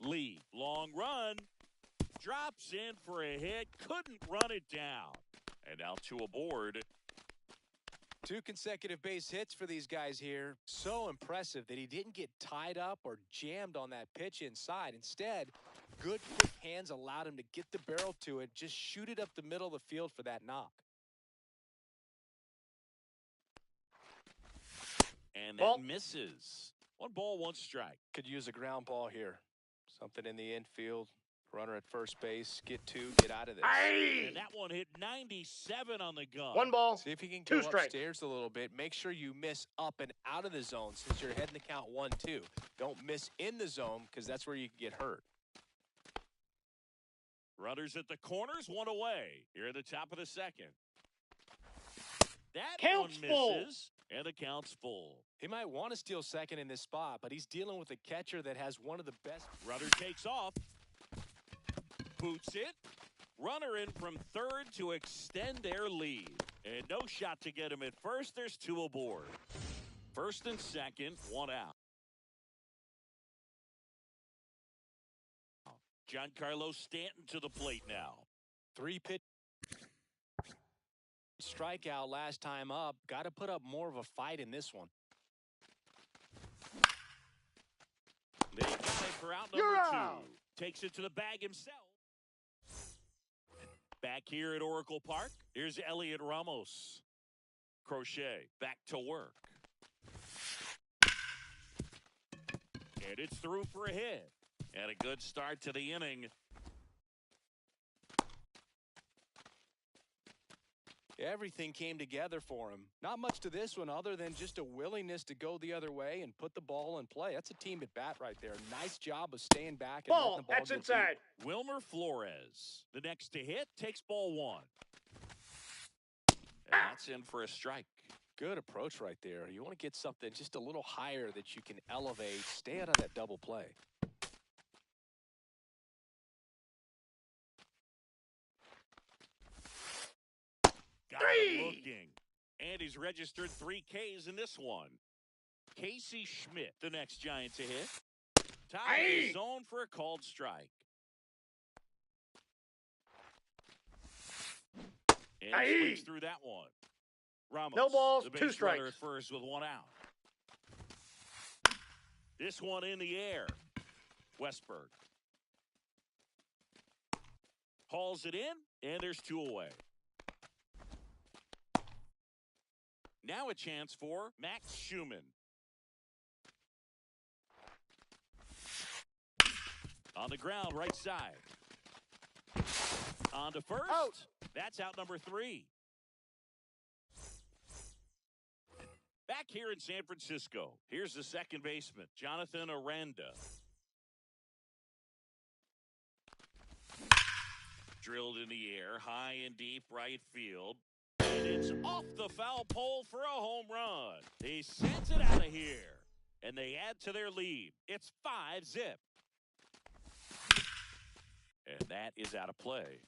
Lee, long run. Drops in for a hit, couldn't run it down. And now 2 aboard. 2 consecutive base hits for these guys here. So impressive that he didn't get tied up or jammed on that pitch inside. Instead, good, quick hands allowed him to get the barrel to it, just shoot it up the middle of the field for that knock. And Ball. that misses. 1 ball, 1 strike. Could use a ground ball here. Something in the infield. Runner at first base. Get 2, get out of this. And that one hit 97 on the gun. 1 ball. See if you can 2 go strikes. upstairs a little bit. Make sure you miss up and out of the zone since you're heading to count 1-2. Don't miss in the zone because that's where you can get hurt. Runners at the corners, 1 away. Here at the top of the second. That Count's one full. misses, and the count's full. He might want to steal second in this spot, but he's dealing with a catcher that has one of the best. Runner takes off. Boots it. Runner in from third to extend their lead. And no shot to get him at first. There's 2 aboard. First and second, 1 out. Giancarlo Stanton to the plate now. 3-pitch strikeout last time up. Got to put up more of a fight in this one. They got it for out You're number 2. out. Takes it to the bag himself. Back here at Oracle Park, here's Elliot Ramos. Crochet back to work. And it's through for a hit. And a good start to the inning. Everything came together for him. Not much to this one other than just a willingness to go the other way and put the ball in play. That's a team at bat right there. Nice job of staying back and letting Ball. the ball That's get inside. deep. Wilmer Flores, the next to hit, takes ball 1. And that's in for a strike. Good approach right there. You want to get something just a little higher that you can elevate. Stay out of that double play. Got him looking. And he's registered 3 Ks in this one. Casey Schmidt, the next Giant to hit. Top of the zone for a called strike. And swings through that one. Ramos, No balls, the 2 base strikes. runner at first with 1 out. This one in the air. Westberg hauls it in, and there's 2 away. Now a chance for Max Schumann. On the ground, right side. On to first. Out. That's out number 3. Back here in San Francisco, here's the second baseman, Jonathan Aranda. Drilled in the air, high and deep right field. And it's off the foul pole for a home run. He sends it out of here. And they add to their lead. It's 5-zip. And that is out of play.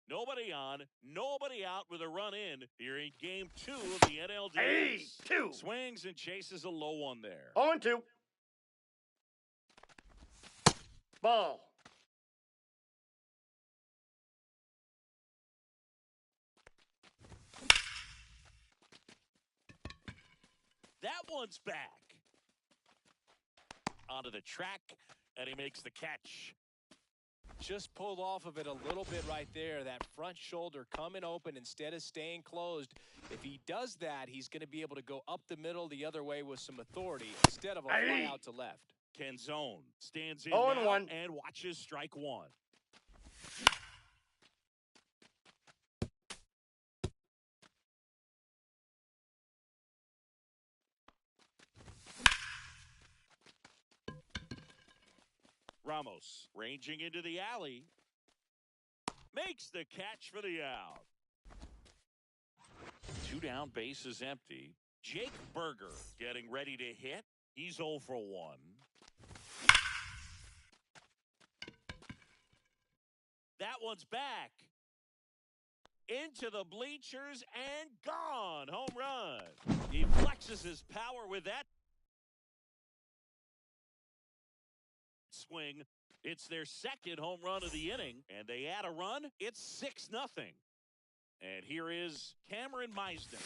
Nobody on, nobody out with a run in here in game 2 of the NLDS. 2. Swings and chases a low one there. 0-2. Ball. That one's back. Onto the track, and he makes the catch. Just pulled off of it a little bit right there. That front shoulder coming open instead of staying closed. If he does that, he's going to be able to go up the middle the other way with some authority instead of a fly out to left. Canzone stands in 0-1. and watches strike 1. Ramos ranging into the alley. Makes the catch for the out. 2 down, base is empty. Jake Berger getting ready to hit. He's 0 for 1. That one's back. Into the bleachers and gone. Home run. He flexes his power with that swing. It's their second home run of the inning, and they add a run. It's 6-0. And here is Cameron Meisner.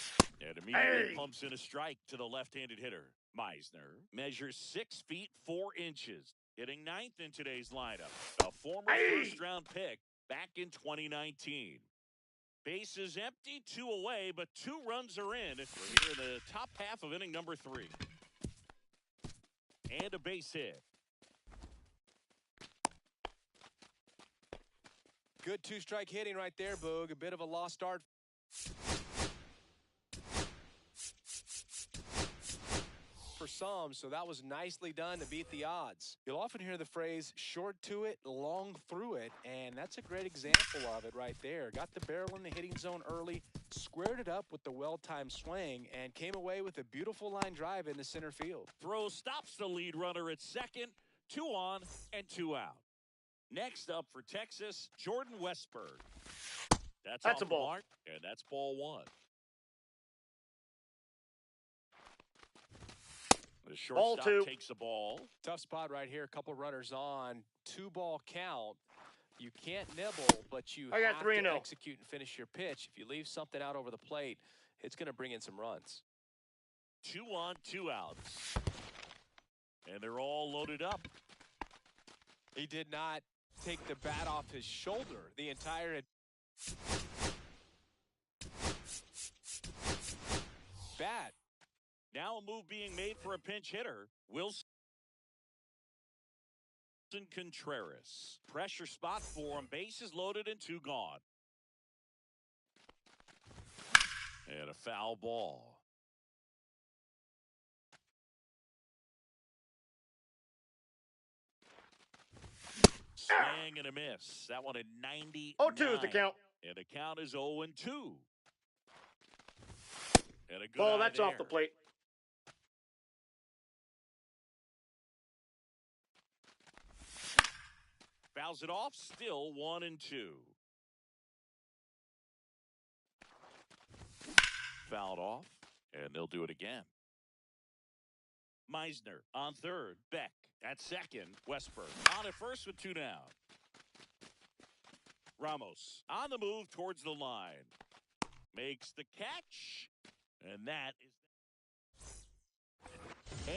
And immediately pumps in a strike to the left-handed hitter. Meisner measures 6 feet 4 inches. Hitting ninth in today's lineup, a former first-round pick back in 2019. Bases empty, 2 away, but 2 runs are in. We're here in the top half of inning number 3. And a base hit. Good 2-strike hitting right there, Boog. A bit of a lost start for some, so that was nicely done to beat the odds. You'll often hear the phrase, short to it, long through it, and that's a great example of it right there. Got the barrel in the hitting zone early, squared it up with the well-timed swing, and came away with a beautiful line drive in the center field. Throw stops the lead runner at second, 2 on and 2 out. Next up for Texas, Jordan Westberg. That's off a the ball. mark, and that's ball 1. The shortstop Ball 2. takes the ball. Tough spot right here. A couple runners on. 2-ball count. You can't nibble, but you I got have 3-0. to execute and finish your pitch. If you leave something out over the plate, it's going to bring in some runs. 2 on, 2 outs. And they're all loaded up. He did not take the bat off his shoulder the entire bat. Now a move being made for a pinch hitter. Wilson Contreras. Pressure spot for him. Bases loaded and 2 gone. And a foul ball. Swing and a miss. That one at 90. 0-2 is the count. And the count is 0-2. And a good Ball, eye that's off the there. plate. Fouls it off. Still 1-2. Fouled off. And they'll do it again. Meisner on third. Beck at second. Westberg on at first with 2 down. Ramos on the move towards the line. Makes the catch. And that is...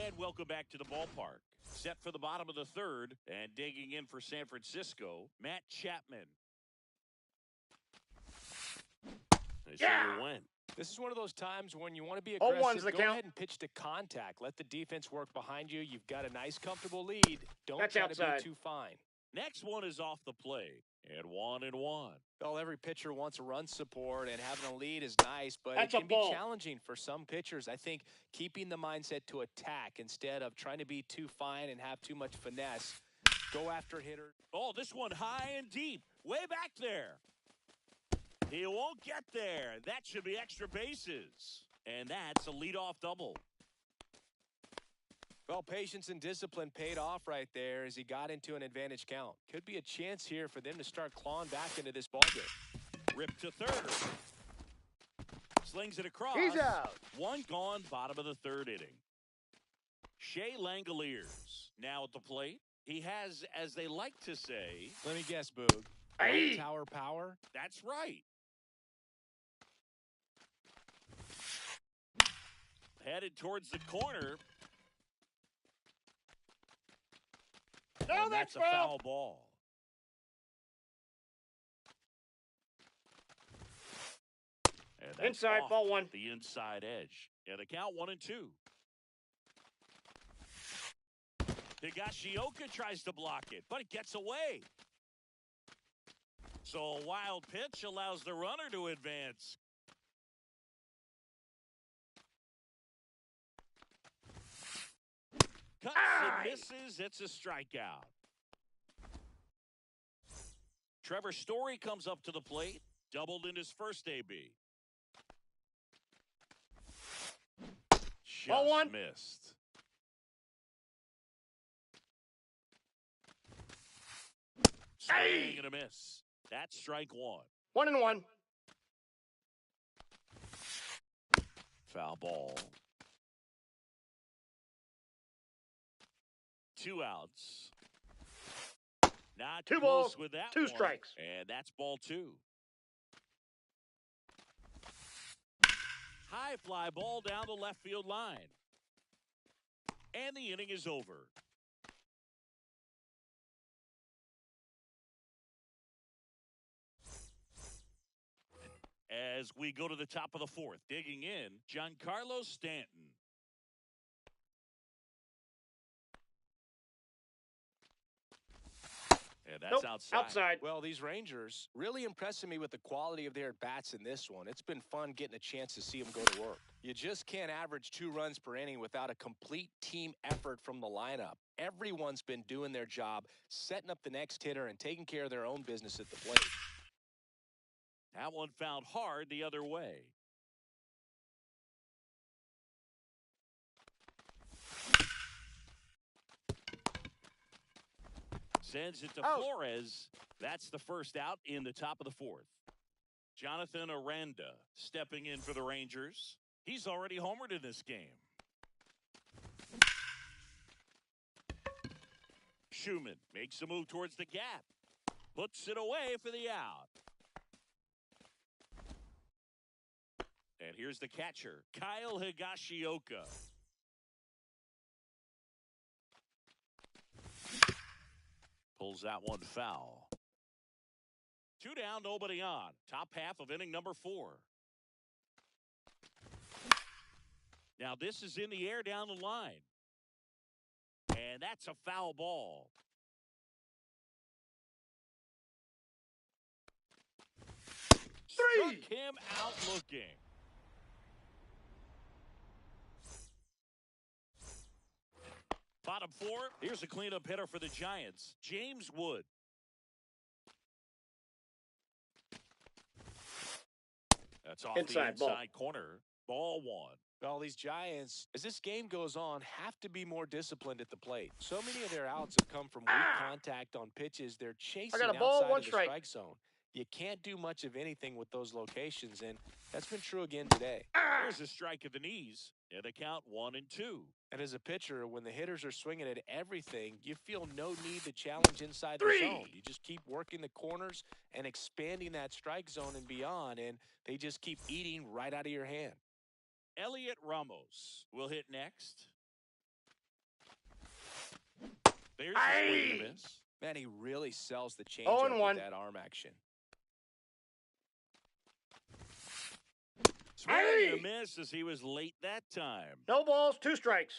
And welcome back to the ballpark. Set for the bottom of the third. And digging in for San Francisco, Matt Chapman. They say we win. This is one of those times when you want to be 0-1's aggressive. the Go count. ahead and pitch to contact. Let the defense work behind you. You've got a nice, comfortable lead. Don't That's try outside. to be too fine. Next one is off the plate. And 1-1. Well, every pitcher wants a run support, and having a lead is nice, but That's it a can be ball. challenging for some pitchers. I think keeping the mindset to attack instead of trying to be too fine and have too much finesse. Go after hitter. Oh, this one high and deep. Way back there. He won't get there. That should be extra bases. And that's a leadoff double. Well, patience and discipline paid off right there as he got into an advantage count. Could be a chance here for them to start clawing back into this ballgame. Rip to third. Slings it across. He's out. 1 gone, bottom of the third inning. Shea Langoliers now at the plate. He has, as they like to say, Let me guess, Boog. Hey. Tower power. that's right. Headed towards the corner. No, And that's a foul. foul ball. And that's Inside, off ball 1. the inside edge. And the count 1-2. Higashioka tries to block it, but it gets away. So a wild pitch allows the runner to advance. Cuts and misses. It's a strikeout. Trevor Story comes up to the plate. Doubled in his first AB. Ball Just 1. missed. Swing and a miss. That's strike 1. 1-1. Foul ball. 2 outs. Not 2 close balls, with that 2 one. strikes. And that's ball 2. High fly ball down the left field line. And the inning is over. As we go to the top of the fourth, digging in, Giancarlo Stanton. And that's Nope, outside. outside. Well, these Rangers really impressing me with the quality of their at-bats in this one. It's been fun getting a chance to see them go to work. You just can't average 2 runs per inning without a complete team effort from the lineup. Everyone's been doing their job, setting up the next hitter and taking care of their own business at the plate. That one found hard the other way. Sends it to Flores. That's the first out in the top of the fourth. Jonathan Aranda stepping in for the Rangers. He's already homered in this game. Schumann makes a move towards the gap. Puts it away for the out. And here's the catcher, Kyle Higashioka. Pulls that one foul. 2 down, nobody on. Top half of inning number 4. Now this is in the air down the line. And that's a foul ball. Struck him out looking. Bottom 4, here's a cleanup hitter for the Giants, James Wood. That's off Inside, the inside corner. Ball 1. Well, these Giants, as this game goes on, have to be more disciplined at the plate. So many of their outs have come from weak contact on pitches they're chasing I got a ball, outside 1 of the strike. strike zone. You can't do much of anything with those locations, and that's been true again today. There's a strike at the knees, and a count 1-2. And as a pitcher, when the hitters are swinging at everything, you feel no need to challenge inside the zone. You just keep working the corners and expanding that strike zone and beyond, and they just keep eating right out of your hand. Elliot Ramos will hit next. There's a swing and a miss. Man, he really sells the changeup with that arm action. Swing and a miss as he was late that time. No balls, 2 strikes.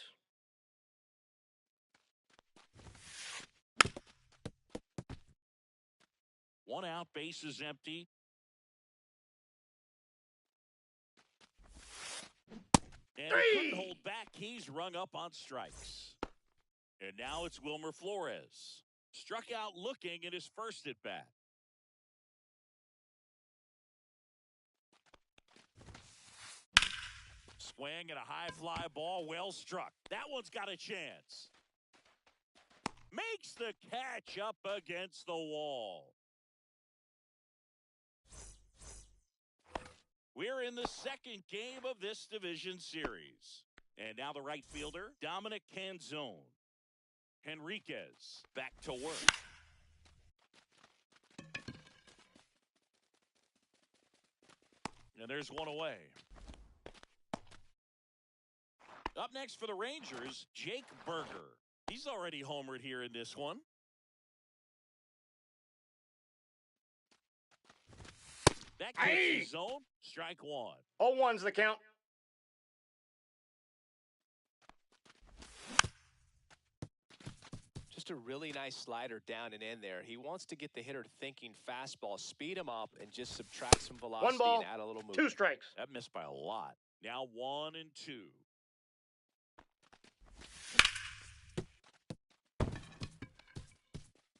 One out, base is empty. And he couldn't hold back. He's rung up on strikes. And now it's Wilmer Flores. Struck out looking in his first at bat. Swing and a high fly ball, well struck. That one's got a chance. Makes the catch up against the wall. We're in the second game of this division series. And now the right fielder, Dominic Canzone. Henriquez back to work. And there's one away. Up next for the Rangers, Jake Berger. He's already homered here in this one. That gets his zone. Strike 1. 0-1's the count. Just a really nice slider down and in there. He wants to get the hitter thinking fastball, speed him up, and just subtract some velocity 1 ball, and add a little move. 2 strikes. That missed by a lot. Now 1-2.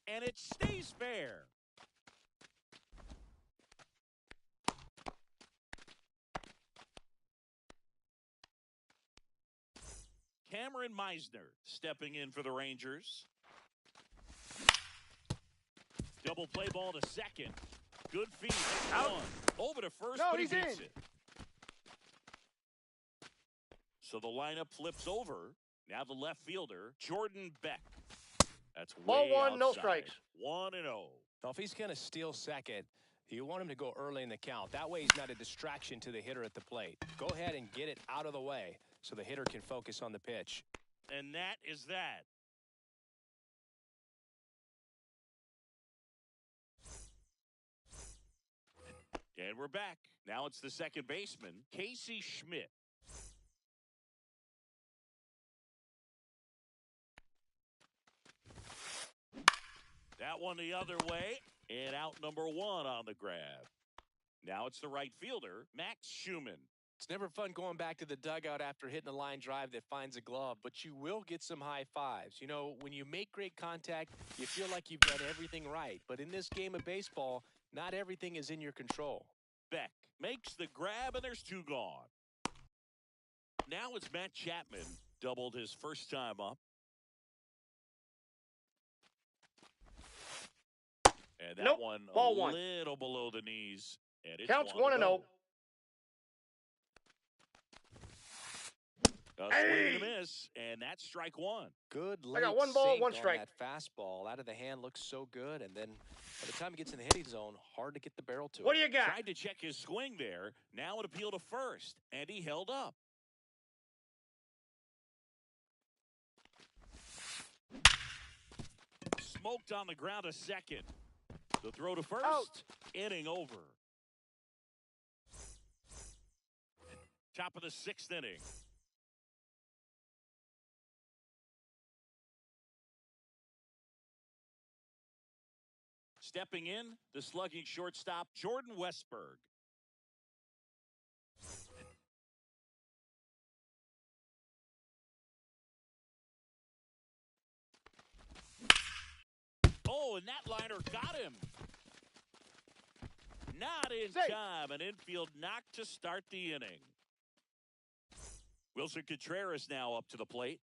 And it stays fair. Cameron Meisner stepping in for the Rangers. Double play ball to second. Good feed. Out. Over to first, but he beats it. So the lineup flips over. Now the left fielder, Jordan Beck. That's way Ball 1, outside. no strikes. 1-0. Now, if he's going to steal second, you want him to go early in the count. That way he's not a distraction to the hitter at the plate. Go ahead and get it out of the way so the hitter can focus on the pitch. And that is that. And we're back. Now it's the second baseman, Casey Schmidt. That one the other way, and out number one on the grab. Now it's the right fielder, Max Schumann. It's never fun going back to the dugout after hitting a line drive that finds a glove, but you will get some high fives. You know, when you make great contact, you feel like you've done everything right. But in this game of baseball, not everything is in your control. Beck makes the grab, and there's two gone. Now it's Matt Chapman, doubled his first time up. And that one Ball a one. little below the knees. And it's Counts 1-0. 1-0. A swing and a miss, and that's strike one. Good late got one ball, sink one on strike. that fastball. Out of the hand looks so good, and then by the time it gets in the hitting zone, hard to get the barrel to What it. do you got? Tried to check his swing there. Now it appealed to first, and he held up. Smoked on the ground a second. The throw to first. Out. Inning over. Top of the sixth inning. Stepping in, the slugging shortstop, Jordan Westberg. Oh, and that liner got him. Not in Safe. time. An infield knock to start the inning. Wilson Contreras now up to the plate.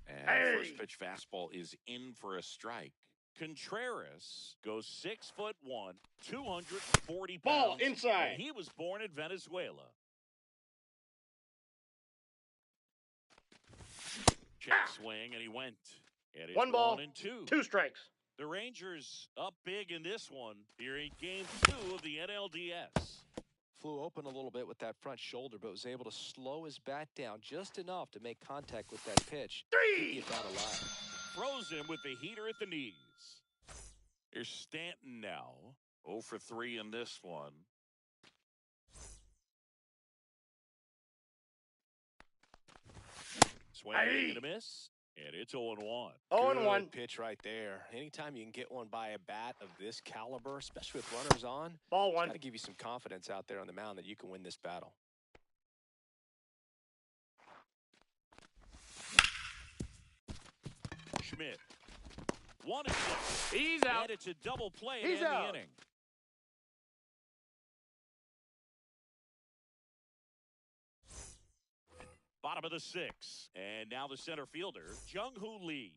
And Hey. first pitch fastball is in for a strike. Contreras goes 6'1", 240 pounds. Ball inside. And he was born in Venezuela. Check swing, and he went. And it's One ball, 1-2. 2 strikes. The Rangers up big in this one here in Game 2 of the NLDS. Flew open a little bit with that front shoulder, but was able to slow his bat down just enough to make contact with that pitch. 3. Keep it out alive. Throws him with the heater at the knees. Here's Stanton now. 0 for 3 in this one. Swing and a miss. And it's 0-1. 0-1. Good pitch right there. Anytime you can get one by a bat of this caliber, especially with runners on, Ball it's one. got to give you some confidence out there on the mound that you can win this battle. Schmidt. 1-2. He's out. And it's a double play He's to end out. the inning. Bottom of the 6th. And now the center fielder, Jung-Hoo Lee.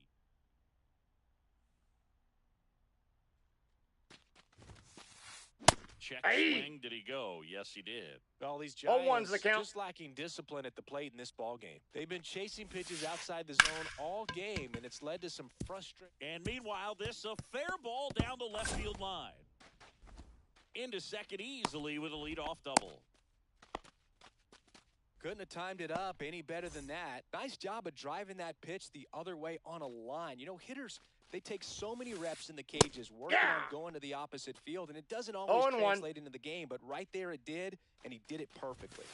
Check swing. Did he go? Yes, he did. Well, these 0-1's Giants the count. just lacking discipline at the plate in this ball game. They've been chasing pitches outside the zone all game, and it's led to some frustration. And meanwhile, this a fair ball down the left field line. Into second easily with a leadoff double. Couldn't have timed it up any better than that. Nice job of driving that pitch the other way on a line. You know, hitters, they take so many reps in the cages working on going to the opposite field, and it doesn't always 0-1. translate into the game, but right there it did, and he did it perfectly.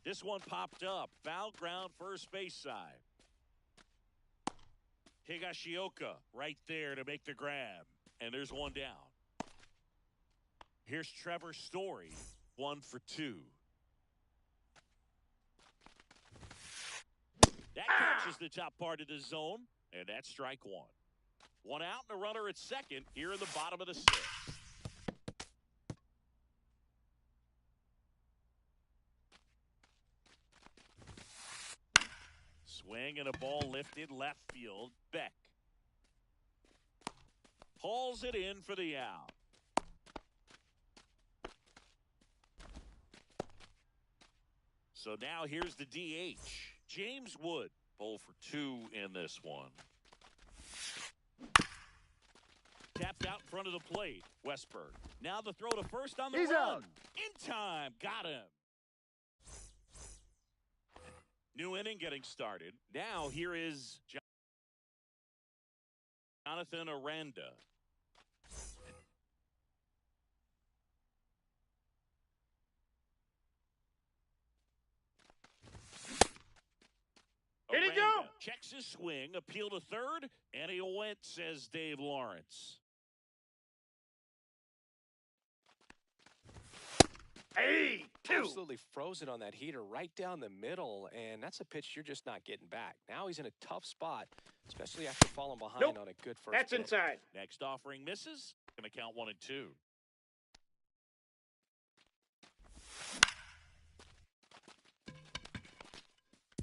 This one popped up. Foul ground first base side. Higashioka right there to make the grab. And there's one down. Here's Trevor Story. 1 for 2. That catches the top part of the zone, and that's strike one. One out and a runner at second here in the bottom of the 6th. Swing and a ball lifted left field. Beck hauls it in for the out. So now here's the DH. James Wood, 0 for 2 in this one. Tapped out in front of the plate. Westberg. Now the throw to first on the He's run. out. In time. Got him. New inning getting started. Now here is Jonathan Aranda. Checks his swing, appeal to third, and he went, says Dave Lawrence. Hey, 2. Absolutely frozen on that heater right down the middle, and that's a pitch you're just not getting back. Now he's in a tough spot, especially after falling behind Nope. on a good first That's pitch. inside. Next offering misses. Going to count 1-2.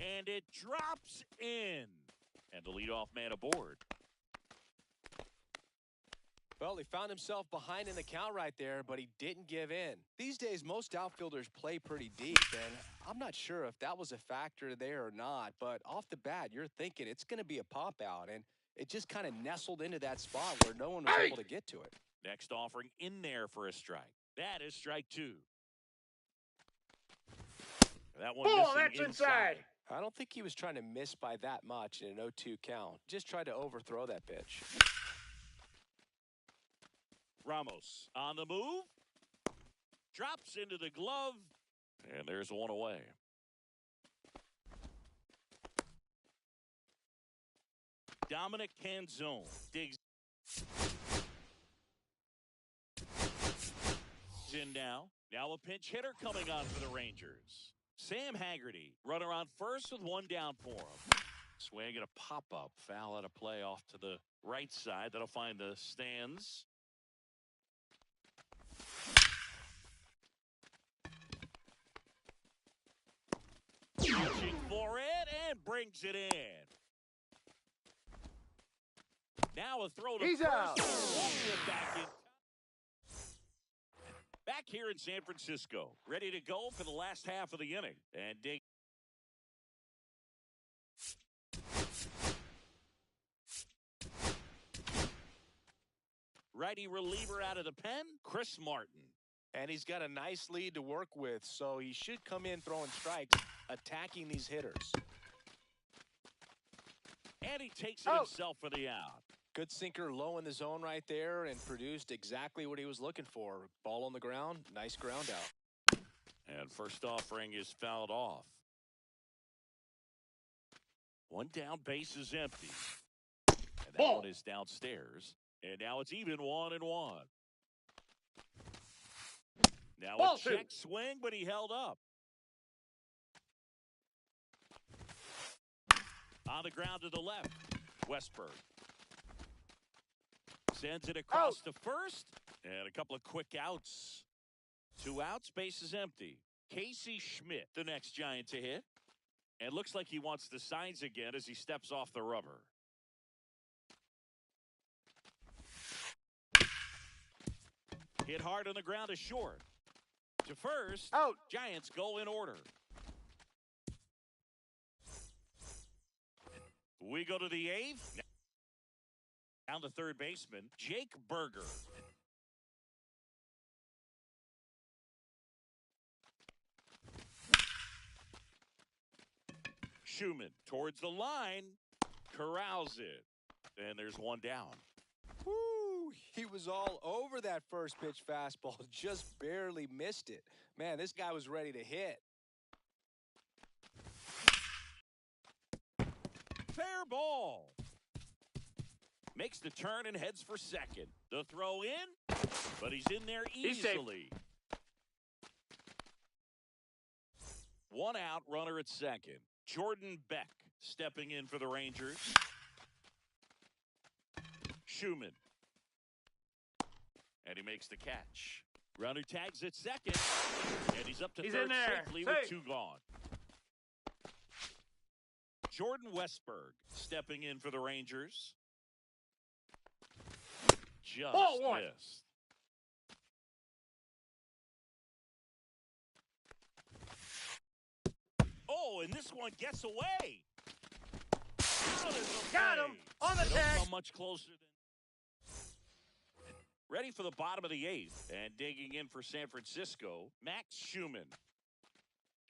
And it drops in. And the leadoff man aboard. Well, he found himself behind in the count right there, but he didn't give in. These days, most outfielders play pretty deep, and I'm not sure if that was a factor there or not, but off the bat, you're thinking it's going to be a pop-out, and it just kind of nestled into that spot where no one was able to get to it. Next offering in there for a strike. That is strike 2. That one Oh, missing that's inside. I don't think he was trying to miss by that much in an 0-2 count. Just tried to overthrow that pitch. Ramos on the move. Drops into the glove. And there's one away. Dominic Canzone digs in now. Now a pinch hitter coming on for the Rangers. Sam Haggerty, runner on first with one down for him. Swing and a pop-up. Foul out of play off to the right side. That'll find the stands. Reaching for it and brings it in. Now a throw to He's first. out. Back in. Back here in San Francisco, ready to go for the last half of the inning. And dig. Righty reliever out of the pen, Chris Martin. And he's got a nice lead to work with, so he should come in throwing strikes, attacking these hitters. And he takes it himself for the out. Good sinker low in the zone right there and produced exactly what he was looking for. Ball on the ground, nice ground out. And first offering is fouled off. One down, base is empty. And that one is downstairs. And now it's even 1-1. Now a check swing, but he held up. On the ground to the left, Westberg. Sends it across to first. And a couple of quick outs. 2 outs, base is empty. Casey Schmidt, the next Giant to hit. And looks like he wants the signs again as he steps off the rubber. Hit hard on the ground to short. To first. Out. Giants go in order. We go to the 8th. Down the third baseman, Jake Berger. Schumann towards the line, corrals it. And there's one down. Woo! He was all over that first pitch fastball, just barely missed it. Man, this guy was ready to hit. Fair ball. Makes the turn and heads for second. The throw in, but he's in there easily. One out, runner at second. Jordan Beck stepping in for the Rangers. Schumann. And he makes the catch. Runner tags at second. And he's up to third safely with 2 gone. Jordan Westberg stepping in for the Rangers. Just missed. Oh, and this one gets away. Got him on the tag. How much closer than. Ready for the bottom of the 8th. And digging in for San Francisco, Max Schumann.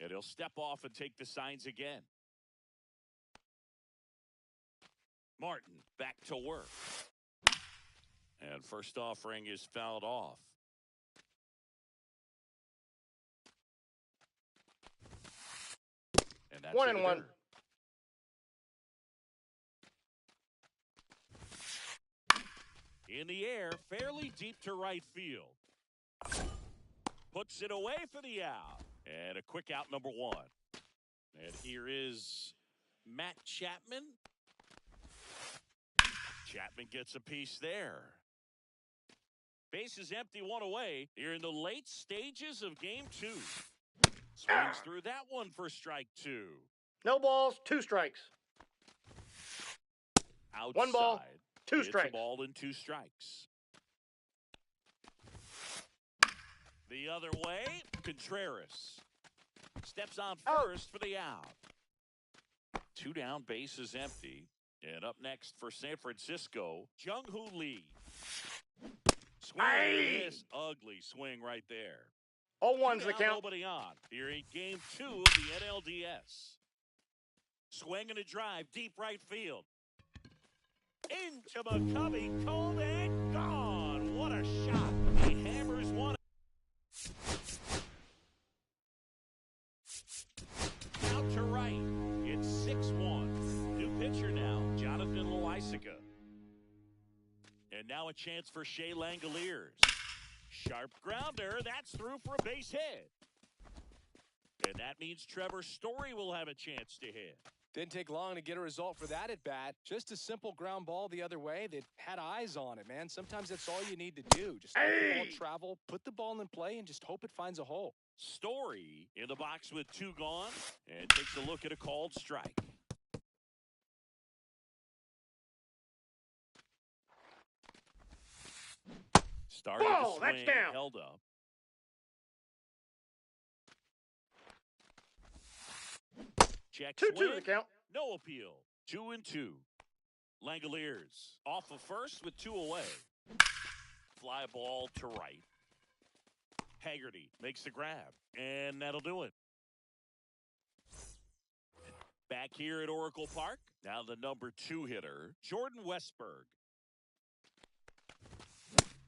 And he'll step off and take the signs again. Martin back to work. And first offering is fouled off. And that's 1-1. In the air, fairly deep to right field. Puts it away for the out. And a quick out, number one. And here is Matt Chapman. Chapman gets a piece there. Base is empty, one away. Here in the late stages of game two. Swings through that one for strike two. No balls, 2 strikes. Outside. 1 ball, 2 It's strikes. a ball and 2 strikes. The other way, Contreras steps on first for the out. 2 down, base is empty. And up next for San Francisco, Jung-Hoo Lee. Swing and miss. Ugly swing right there. 0-1's the count. Nobody on. Here in game 2 of the NLDS. Swing and a drive, deep right field. Into McCovey, cold and gone. What a shot. He hammers one. Out to right. It's 6-1. New pitcher now, Jonathan Loaisiga. And now a chance for Shea Langoliers. Sharp grounder. That's through for a base hit. And that means Trevor Story will have a chance to hit. Didn't take long to get a result for that at bat. Just a simple ground ball the other way that had eyes on it, man. Sometimes that's all you need to do. Just let the ball travel, put the ball in play, and just hope it finds a hole. Story in the box with 2 gone and takes a look at a called strike. Started Ball, to swing, that's down. held up. Check 2-2 swing. the count. No appeal. 2-2. Langoliers off of first with 2 away. Fly ball to right. Haggerty makes the grab, and that'll do it. Back here at Oracle Park, now the number 2 hitter, Jordan Westberg.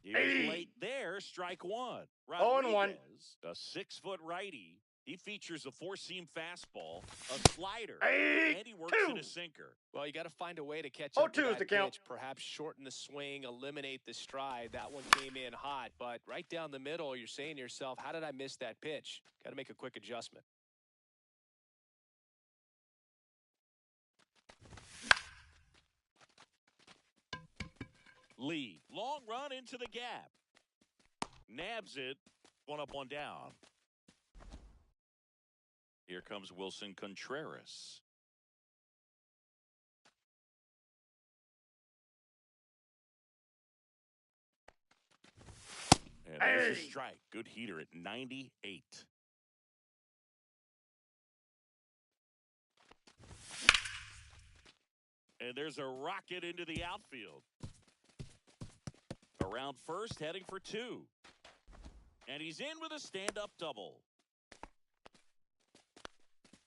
He was late there, strike 1. 0-1. Rodriguez, a 6-foot righty. He features a 4-seam fastball, a slider, and he works in a sinker. Well, you got to find a way to catch up to 0-2 is that the count. pitch. Perhaps shorten the swing, eliminate the stride. That one came in hot, but right down the middle, you're saying to yourself, how did I miss that pitch? Got to make a quick adjustment. Lee, long run into the gap. Nabs it, 1 up, 1 down. Here comes Wilson Contreras. And there's a strike. Good heater at 98. And there's a rocket into the outfield. Around first, heading for 2. And he's in with a stand-up double.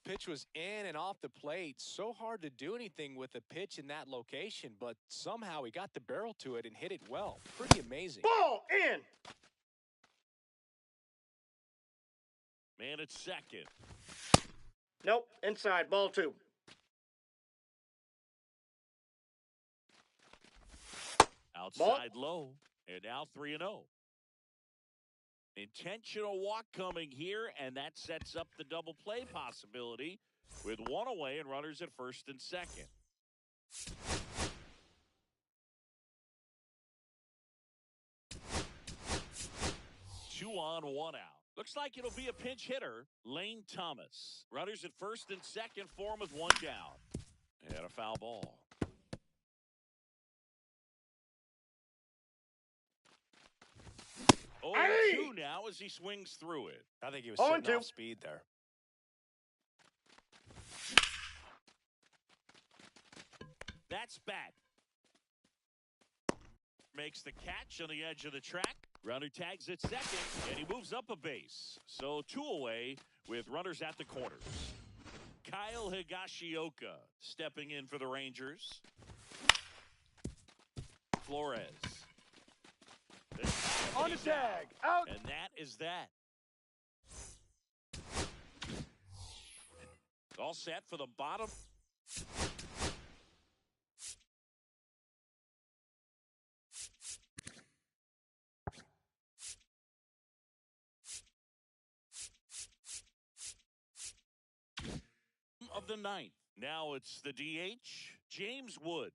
Pitch was in and off the plate. So hard to do anything with a pitch in that location, but somehow he got the barrel to it and hit it well. Pretty amazing. Ball in. Man at second. Nope, inside, ball 2. Outside low. And now 3-0. Intentional walk coming here, and that sets up the double play possibility with 1 away and runners at first and second. Two on, 1 out. Looks like it'll be a pinch hitter, Lane Thomas. Runners at first and second for him with 1 down. And a foul ball. Oh, 2 now as he swings through it. I think he was sitting off speed there. That's back. Makes the catch on the edge of the track. Runner tags at second, and he moves up a base. So 2 away with runners at the corners. Kyle Higashioka stepping in for the Rangers. Flores. On the tag. Out. And that is that. All set for the bottom. the ninth. Now it's the DH, James Wood.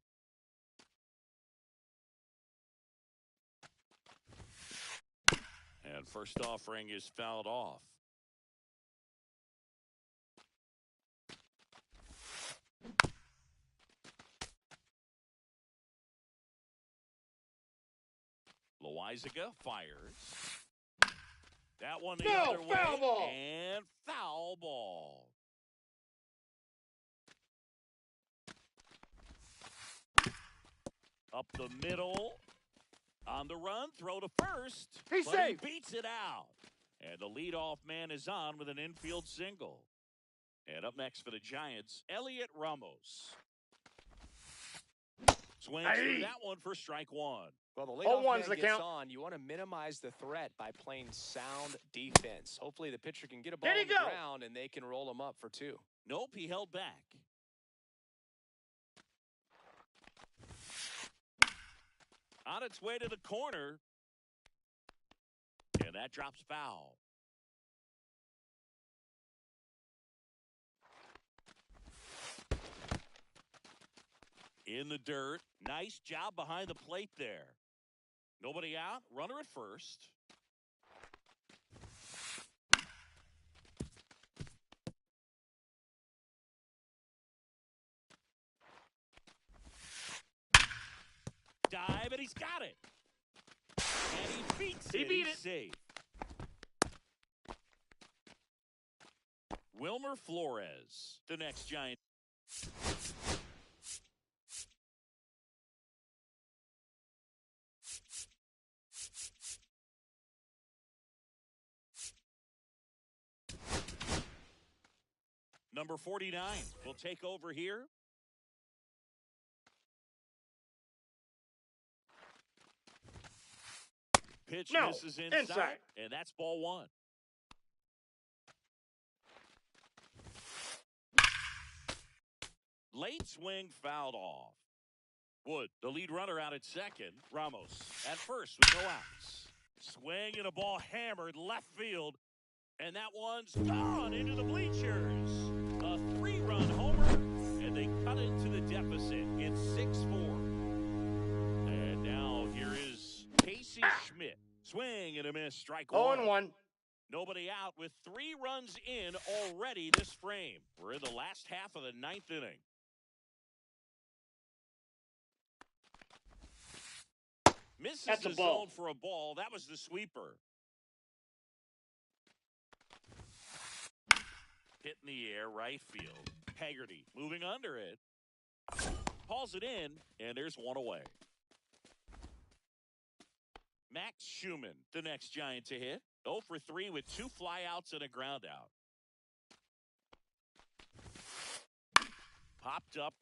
And first offering is fouled off. Loizaga fires. That one the other way. Foul ball. And foul ball. Up the middle. On the run, throw to first. He's but safe. He beats it out. And the leadoff man is on with an infield single. And up next for the Giants, Elliot Ramos. Swings through that one for strike one. Well, the leadoff man the gets count. on. You want to minimize the threat by playing sound defense. Hopefully the pitcher can get a ball Here on he the go. ground and they can roll him up for 2. Nope, he held back. On its way to the corner. And that drops foul. In the dirt. Nice job behind the plate there. Nobody out. Runner at first. Dive, and he's got it. And he beats it. He beat He's it. safe. Wilmer Flores, the next Giant. Number 49 will take over here. Pitch No, misses inside, inside. and that's ball one. Late swing fouled off. Wood, the lead runner out at second. Ramos at first with no outs. Swing and a ball hammered left field. And that one's gone into the bleachers. A 3-run homer, and they cut into the deficit. It's 6-4. And now here is Casey Schmidt. Swing and a miss, strike one. 0-1. Nobody out with 3 runs in already this frame. We're in the last half of the 9th inning. Misses That's a the ball. zone for a ball. That was the sweeper. Hit in the air, right field. Haggerty moving under it. Hauls it in, and there's one away. Max Schumann, the next Giant to hit. 0 for 3 with 2 flyouts and a ground out. Popped up.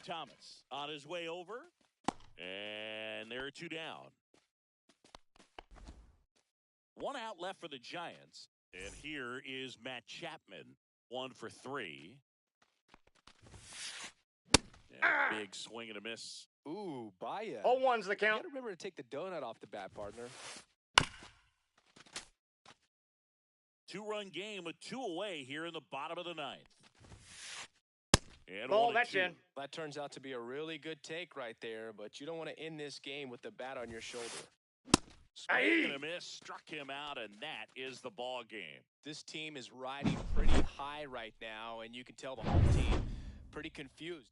Thomas on his way over. And there are 2 down. 1 out left for the Giants. And here is Matt Chapman. 1 for 3. And big swing and a miss. Ooh, Baya. 0-1's the You count. got to remember to take the donut off the bat, partner. 2-run game with 2 away here in the bottom of the 9th. And Ball, 1-2. that's in. That turns out to be a really good take right there, but you don't want to end this game with the bat on your shoulder. Swing and a miss, struck him out, and that is the ball game. This team is riding pretty high right now, and you can tell the home team pretty confused.